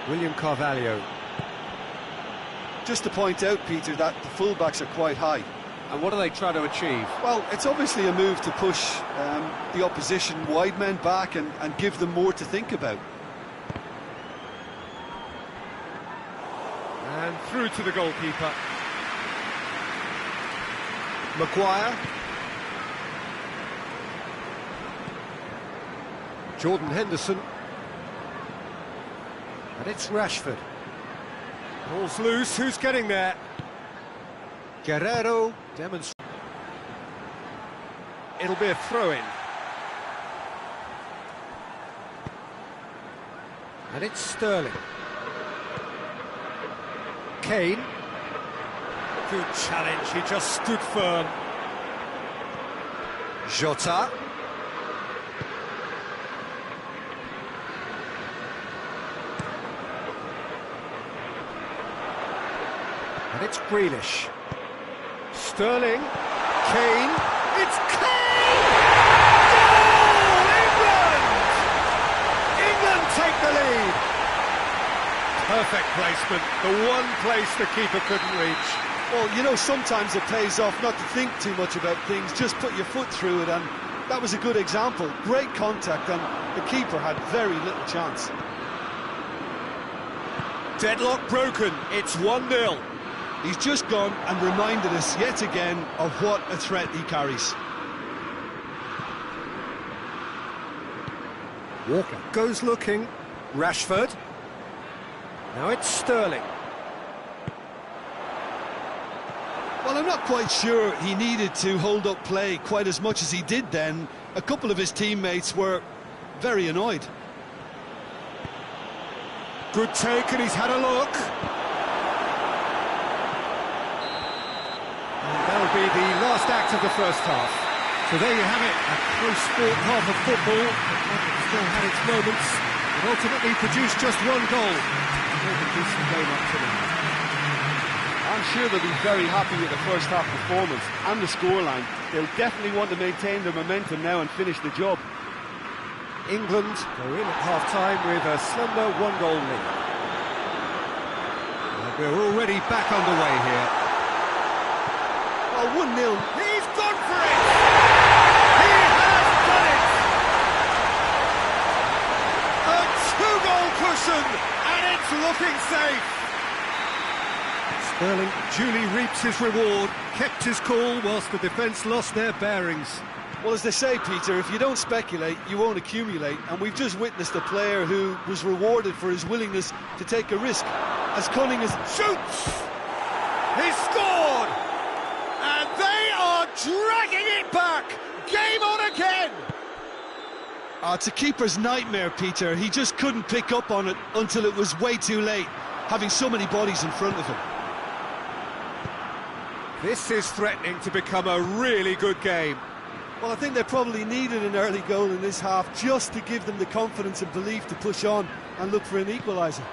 William Carvalho. Just to point out, Peter, that the fullbacks are quite high. And what are they trying to achieve? Well, it's obviously a move to push the opposition wide men back and give them more to think about. And through to the goalkeeper. Maguire. Jordan Henderson. And it's Rashford. Ball's loose, who's getting there? Guerrero demonstrates. It'll be a throw-in. And it's Sterling. Kane. Good challenge, he just stood firm. Jota. And it's Grealish. Sterling. Kane. It's Kane! Goal! England! England take the lead. Perfect placement. The one place the keeper couldn't reach. Well, you know, sometimes it pays off not to think too much about things, just put your foot through it, and that was a good example. Great contact, and the keeper had very little chance. Deadlock broken. It's 1-0. He's just gone and reminded us yet again of what a threat he carries. Walker goes looking. Rashford. Now it's Sterling. Well, I'm not quite sure he needed to hold up play quite as much as he did then. A couple of his teammates were very annoyed. Good take, and he's had a look. And that'll be the last act of the first half. So there you have it, a close sport half of football. It still had its moments, but ultimately produced just one goal. A decent game up to now. I'm sure they'll be very happy with the first half performance and the scoreline. They'll definitely want to maintain their momentum now and finish the job. England go in at half-time with a slender one-goal lead. And we're already back underway here. Well, 1-0. He's gone for it! He has done it! A two-goal cushion, and it's looking safe. Sterling duly reaps his reward, kept his cool whilst the defence lost their bearings. Well, as they say, Peter, if you don't speculate, you won't accumulate. And we've just witnessed a player who was rewarded for his willingness to take a risk. As cunning as... Shoots! He scored! And they are dragging it back! Game on again! It's a keeper's nightmare, Peter. He just couldn't pick up on it until it was way too late, having so many bodies in front of him. This is threatening to become a really good game. Well, I think they probably needed an early goal in this half just to give them the confidence and belief to push on and look for an equaliser.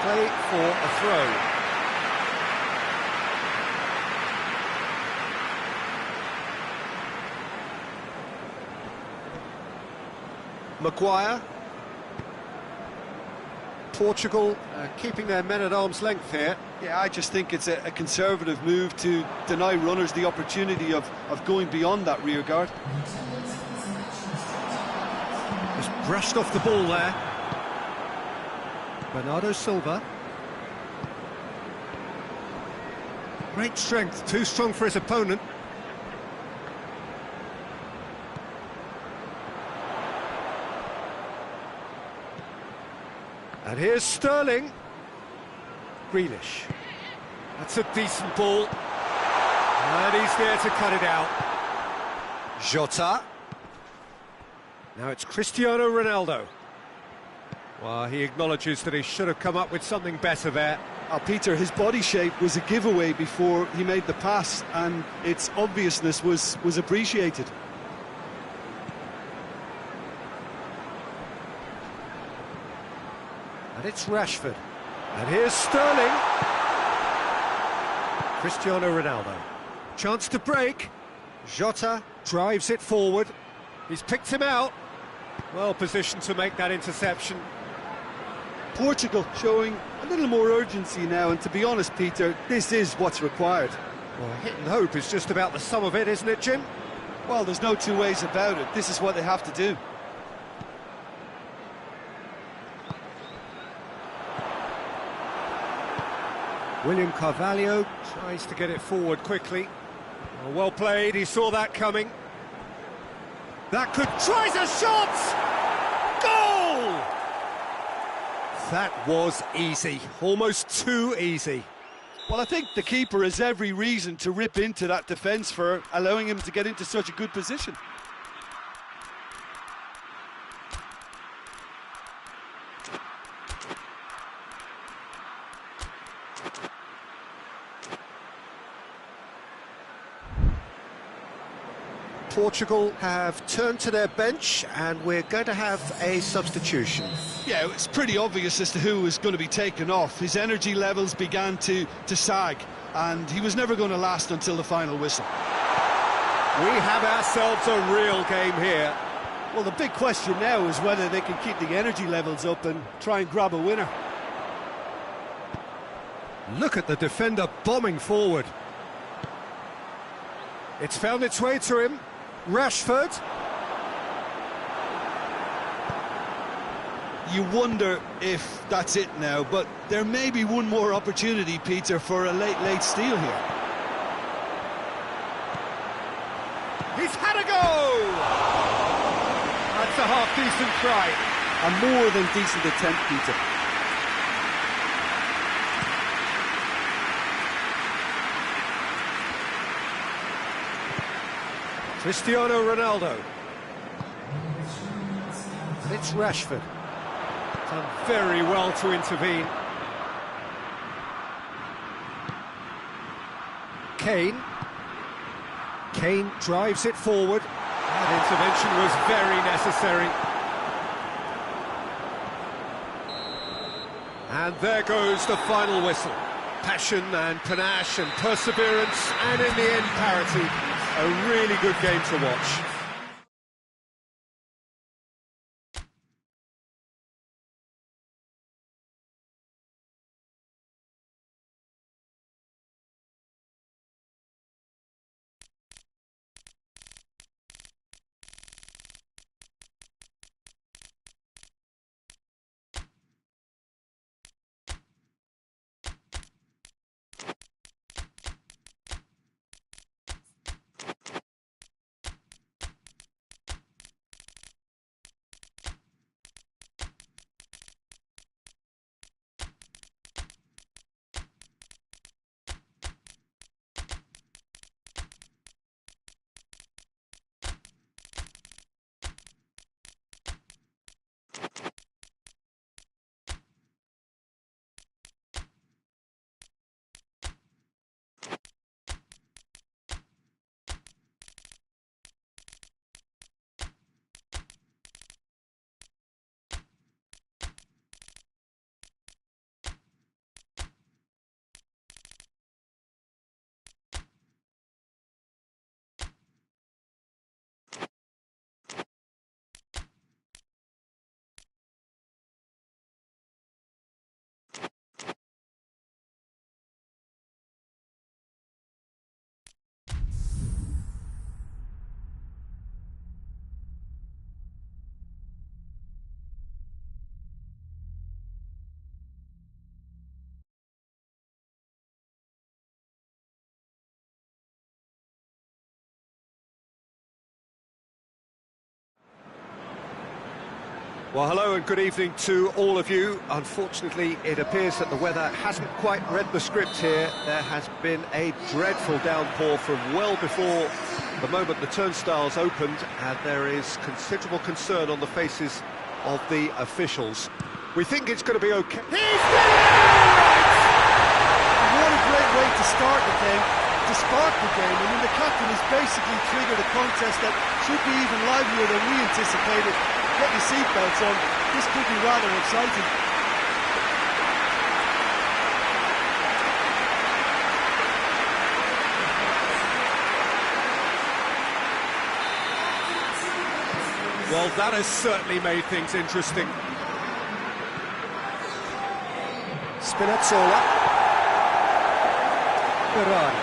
Play for a throw. Maguire. Portugal keeping their men at arm's length here. Yeah, I just think it's a conservative move to deny runners the opportunity of going beyond that rear guard. Just brushed off the ball there. Bernardo Silva. Great strength, too strong for his opponent. And here's Sterling. Grealish. That's a decent ball. And he's there to cut it out. Jota. Now it's Cristiano Ronaldo. Well, he acknowledges that he should have come up with something better there. Peter, his body shape was a giveaway before he made the pass, and its obviousness was appreciated. And it's Rashford. And here's Sterling. Cristiano Ronaldo. Chance to break. Jota drives it forward. He's picked him out. Well positioned to make that interception. Portugal showing a little more urgency now, and to be honest, Peter, this is what's required. Well, hit and hope is just about the sum of it, isn't it, Jim? Well, there's no two ways about it. This is what they have to do. William Carvalho tries to get it forward quickly. Well played, he saw that coming. That could... tries a shot! Goal! That was easy, almost too easy. Well, I think the keeper has every reason to rip into that defence for allowing him to get into such a good position. Portugal have turned to their bench and we're going to have a substitution. Yeah, it's pretty obvious as to who was going to be taken off. His energy levels began to sag, and he was never going to last until the final whistle. We have ourselves a real game here. Well, the big question now is whether they can keep the energy levels up and try and grab a winner. Look at the defender bombing forward. It's found its way to him. Rashford. You wonder if that's it now, but there may be one more opportunity, Peter, for a late steal here. He's had a go! That's a half-decent try. A more than decent attempt, Peter. Cristiano Ronaldo. And it's Rashford. Done very well to intervene. Kane. Kane drives it forward. That intervention was very necessary. And there goes the final whistle. Passion and panache and perseverance, and in the end, parity. A really good game to watch. Well, hello and good evening to all of you. Unfortunately, it appears that the weather hasn't quite read the script here. There has been a dreadful downpour from well before the moment the turnstiles opened, and there is considerable concern on the faces of the officials. We think it's going to be okay. He's What a great way to start the game, to spark the game. I mean, the captain has basically triggered a contest that should be even livelier than we anticipated. Get your seatbelts on, this could be rather exciting. Well, that has certainly made things interesting. Spinazzola. Berardi.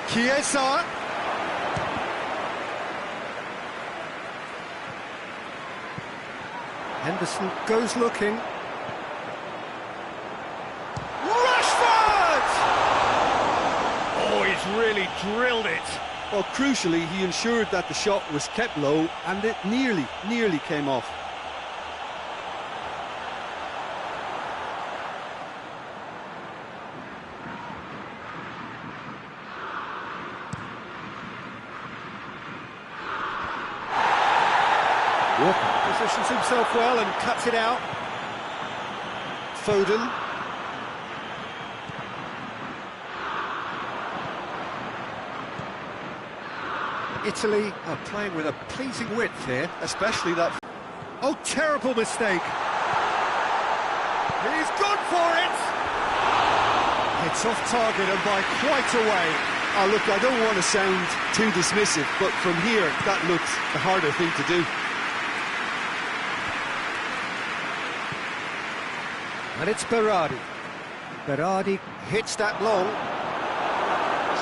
Chiesa. Henderson goes looking. Rashford! Oh, he's really drilled it. Well, crucially, he ensured that the shot was kept low, and it nearly came off. Walker positions himself well and cuts it out. Foden. Italy are playing with a pleasing width here. Especially that... Oh, terrible mistake. He's gone for it. It's off target and by quite a way. Oh, look, I don't want to sound too dismissive, but from here, that looks the harder thing to do. And it's Berardi. Berardi hits that long.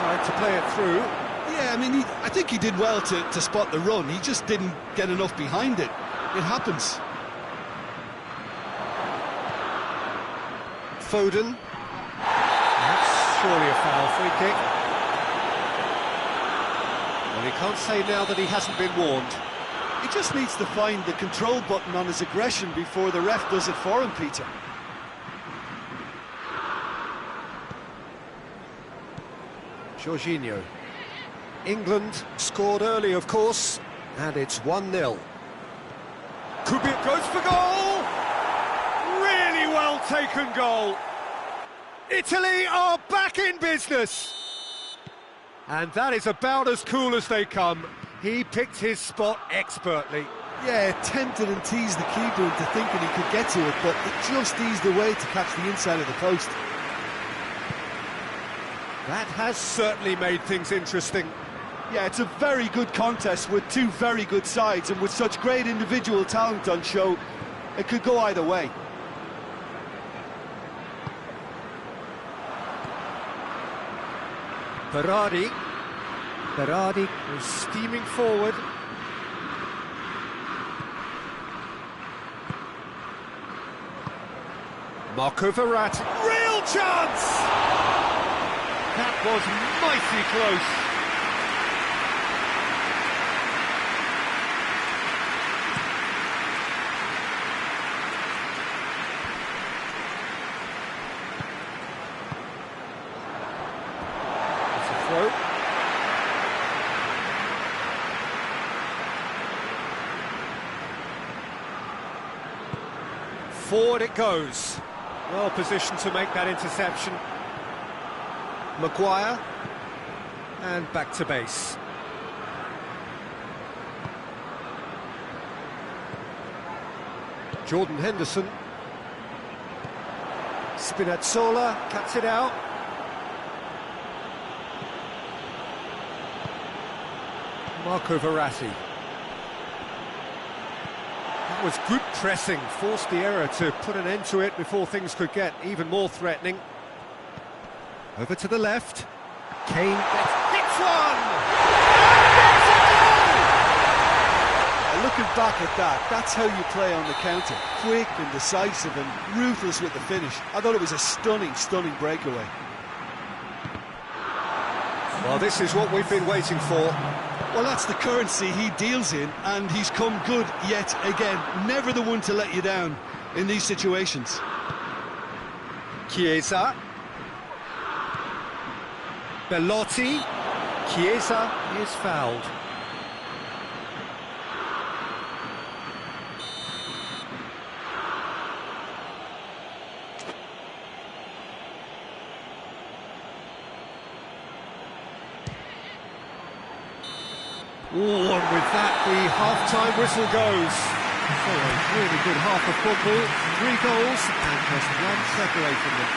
Tried to play it through. Yeah, I mean, I think he did well to spot the run. He just didn't get enough behind it. It happens. Foden. That's surely a foul, free kick. Well, he can't say now that he hasn't been warned. He just needs to find the control button on his aggression before the ref does it for him, Peter. Jorginho. England scored early, of course, and it's 1-0. Could be, goes for goal! Really well taken goal. Italy are back in business. And that is about as cool as they come. He picked his spot expertly. Yeah, tempted and teased the keeper into thinking he could get to it, but it just eased away to catch the inside of the post. That has certainly made things interesting. Yeah, it's a very good contest with two very good sides, and with such great individual talent on show, it could go either way. Berardi. Berardi is steaming forward. Marco Verratti. Real chance! That was mighty close. It's a throw. Forward it goes. Well positioned to make that interception. Maguire, and back to base. Jordan Henderson. Spinazzola cuts it out. Marco Verratti. That was good pressing, forced the error to put an end to it before things could get even more threatening. Over to the left. Kane hits one! Looking back at that, that's how you play on the counter. Quick and decisive and ruthless with the finish. I thought it was a stunning, stunning breakaway. Well, this is what we've been waiting for. Well, that's the currency he deals in, and he's come good yet again. Never the one to let you down in these situations. Chiesa. Belotti. Chiesa is fouled. Ooh, and with that, the half-time whistle goes. So a really good half of football, 3 goals and just one separating them.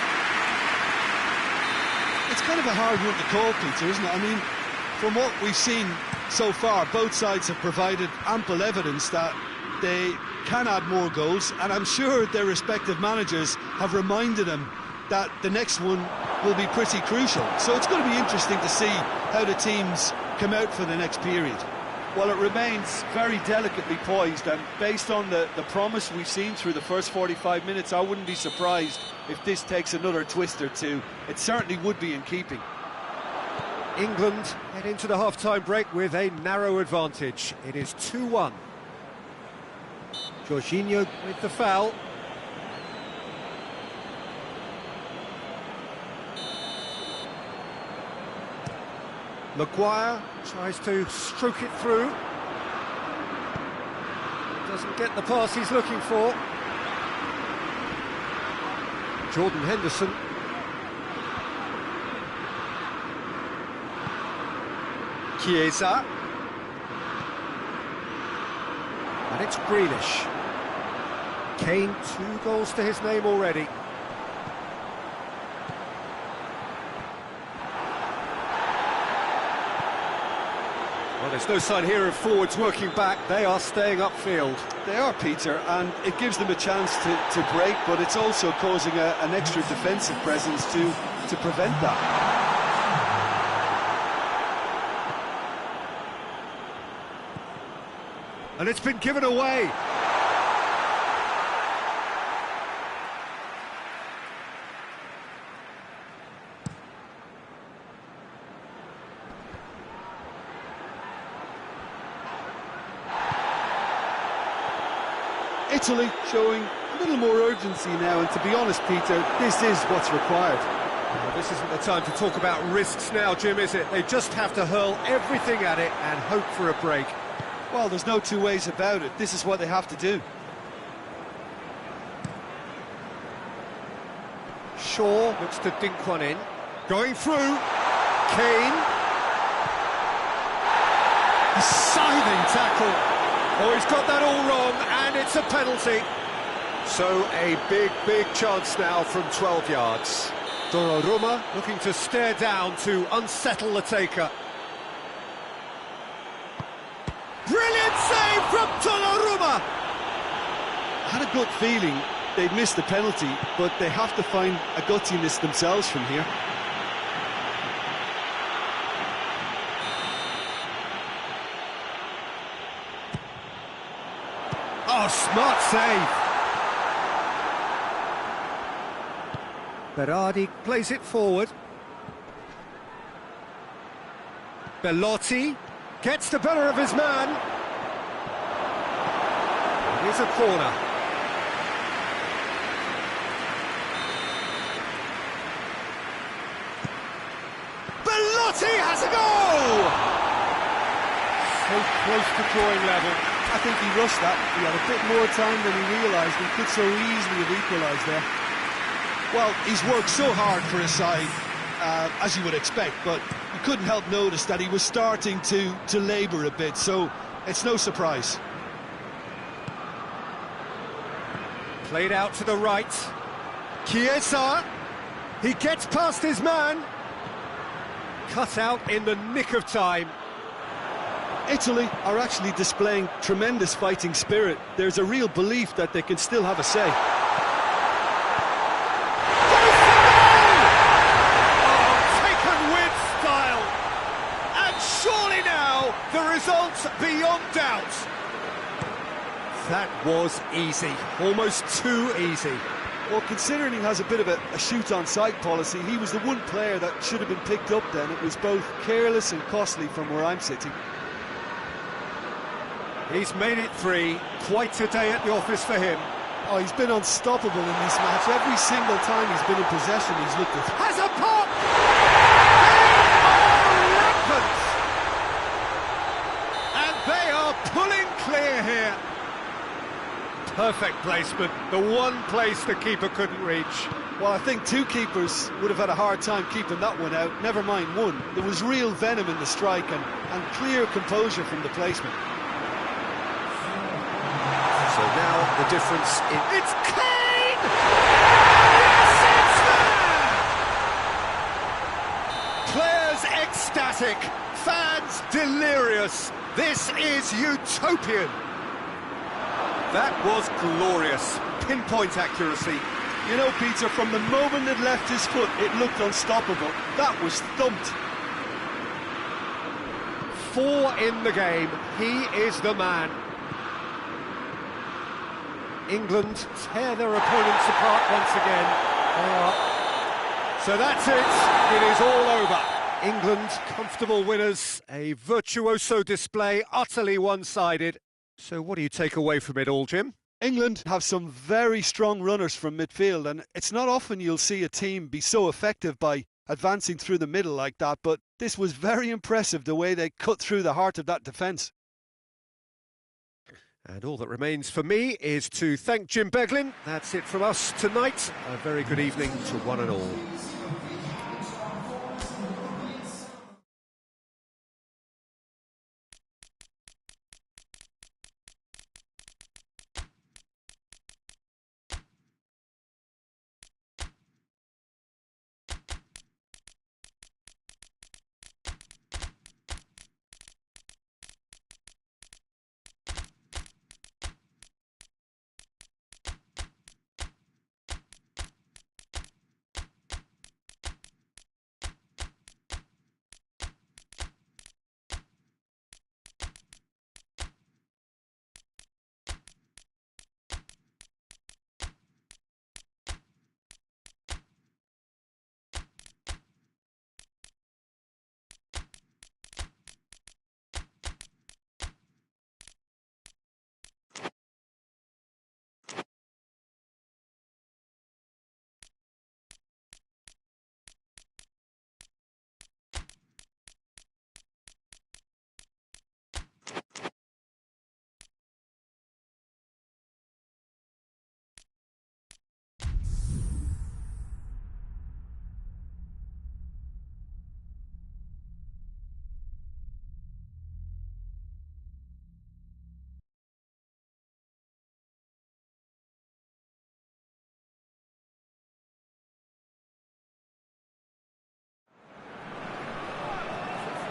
It's kind of a hard one to call, Peter, isn't it? I mean, from what we've seen so far, both sides have provided ample evidence that they can add more goals, and I'm sure their respective managers have reminded them that the next one will be pretty crucial. So it's going to be interesting to see how the teams come out for the next period. Well, it remains very delicately poised, and based on the promise we've seen through the first 45 minutes, I wouldn't be surprised if this takes another twist or two. It certainly would be in keeping. England head into the half-time break with a narrow advantage. It is 2-1. Jorginho with the foul. Maguire tries to stroke it through. Doesn't get the pass he's looking for. Jordan Henderson. Chiesa. And it's Grealish. Kane, 2 goals to his name already. Well, there's no sign here of forwards working back. They are staying upfield. They are, Peter, and it gives them a chance to break, but it's also causing an extra defensive presence to prevent that. And it's been given away. Italy showing a little more urgency now, and to be honest, Peter, this is what's required. Well, this isn't the time to talk about risks now, Jim, is it? They just have to hurl everything at it and hope for a break. Well, there's no two ways about it. This is what they have to do. Shaw looks to dink one in. Going through. Kane. A scything tackle. Oh, he's got that all wrong, and it's a penalty. So a big chance now from 12 yards. Donnarumma looking to stare down to unsettle the taker. Brilliant save from Donnarumma! I had a gut feeling they'd miss the penalty, but they have to find a gutsiness themselves from here. Oh, smart save! Berardi plays it forward. Belotti gets the better of his man. Here's a corner. Belotti has a goal! So close to drawing level. I think he rushed that. He had a bit more time than he realised. He could so easily have equalised there. Well, he's worked so hard for his side, as you would expect, but you couldn't help notice that he was starting to labour a bit, so it's no surprise. Played out to the right. Chiesa. He gets past his man. Cut out in the nick of time. Italy are actually displaying tremendous fighting spirit. There's a real belief that they can still have a say. The result's beyond doubt. That was easy, almost too easy. Well, considering he has a bit of a shoot-on-sight policy, he was the one player that should have been picked up then. It was both careless and costly from where I'm sitting. He's made it 3. Quite a day at the office for him. Oh, he's been unstoppable in this match. Every single time he's been in possession, he's looked at. Has a pop! They are rampant! And they are pulling clear here. Perfect placement, the one place the keeper couldn't reach. Well, I think two keepers would have had a hard time keeping that one out, never mind one. There was real venom in the strike and clear composure from the placement. So now the difference in... It's Kane! Yes, it's there! Players ecstatic, fans delirious. This is utopian. That was glorious. Pinpoint accuracy. You know, Peter, from the moment it left his foot, it looked unstoppable. That was thumped. 4 in the game. He is the man. England tear their opponents apart once again. They are. So that's it. It is all over. England, comfortable winners. A virtuoso display, utterly one-sided. So what do you take away from it all, Jim? England have some very strong runners from midfield, and it's not often you'll see a team be so effective by advancing through the middle like that, but this was very impressive, the way they cut through the heart of that defence. And all that remains for me is to thank Jim Beglin. That's it from us tonight. A very good evening to one and all.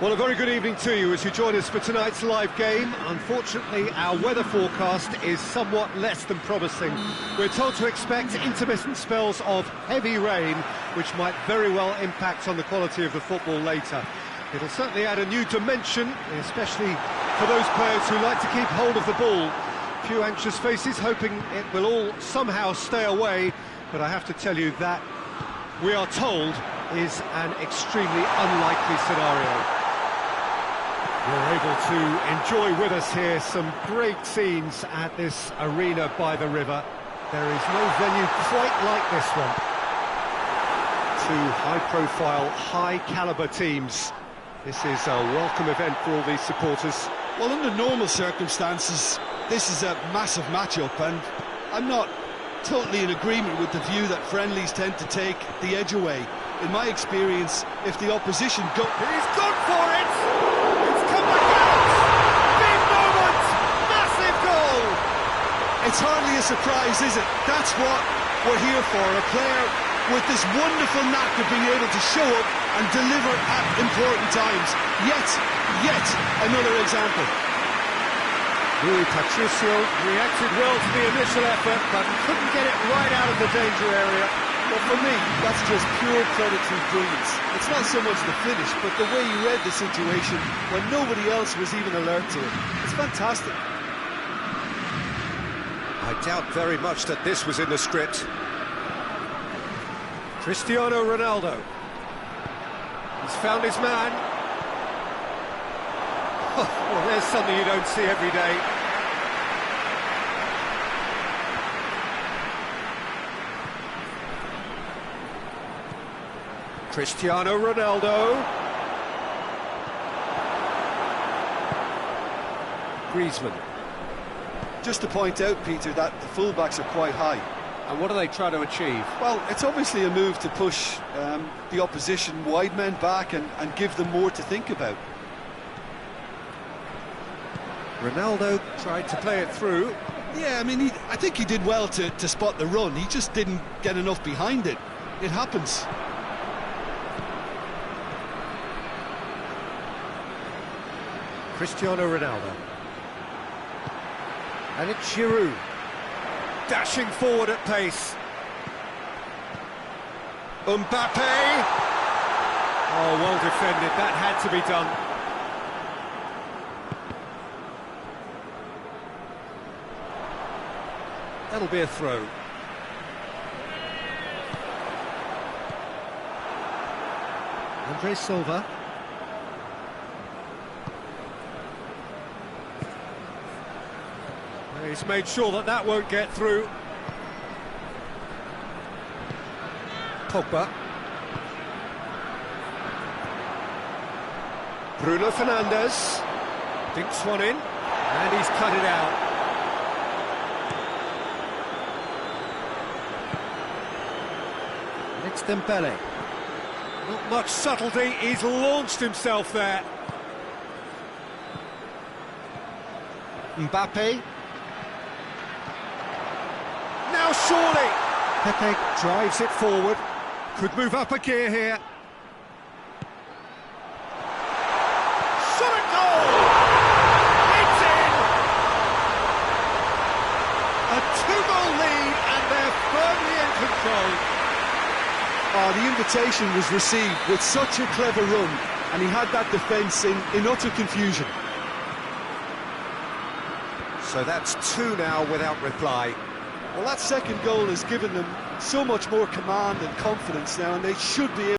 Well, a very good evening to you as you join us for tonight's live game. Unfortunately, our weather forecast is somewhat less than promising. We're told to expect intermittent spells of heavy rain, which might very well impact on the quality of the football later. It'll certainly add a new dimension, especially for those players who like to keep hold of the ball. A few anxious faces hoping it will all somehow stay away, but I have to tell you that we are told is an extremely unlikely scenario. You're able to enjoy with us here some great scenes at this arena by the river. There is no venue quite like this one. Two high-profile, high-caliber teams. This is a welcome event for all these supporters. Well, under normal circumstances, this is a massive match-up, and I'm not totally in agreement with the view that friendlies tend to take the edge away. In my experience, if the opposition go... He's gone for it! It's come back out! Big moment! Massive goal! It's hardly a surprise, is it? That's what we're here for, a player with this wonderful knack of being able to show up and deliver at important times. Yet another example. Rui Patricio reacted well to the initial effort, but couldn't get it right out of the danger area. Well, for me, that's just pure predatory brilliance. It's not so much the finish, but the way he read the situation when nobody else was even alert to it. It's fantastic. I doubt very much that this was in the script. Cristiano Ronaldo. He's found his man. Well, there's something you don't see every day. Cristiano Ronaldo. Griezmann. Just to point out, Peter, that the fullbacks are quite high. And what are they trying to achieve? Well, it's obviously a move to push the opposition wide men back and give them more to think about. Ronaldo tried to play it through. Yeah, I mean, I think he did well to spot the run. He just didn't get enough behind it. It happens. Cristiano Ronaldo. And it's Giroud. Dashing forward at pace. Mbappe. Oh, well defended. That had to be done. That'll be a throw. Andre Silva. He's made sure that that won't get through. Pogba. Bruno Fernandes. Dinks one in. And he's cut it out. It's Dembele. Not much subtlety. He's launched himself there. Mbappe. Now surely. Pepe drives it forward. Could move up a gear here. Shot at goal! It's in! A 2-goal lead and they're firmly in control. Oh, the invitation was received with such a clever run, and he had that defence in utter confusion. So that's 2 now without reply. Well, that second goal has given them so much more command and confidence now, and they should be able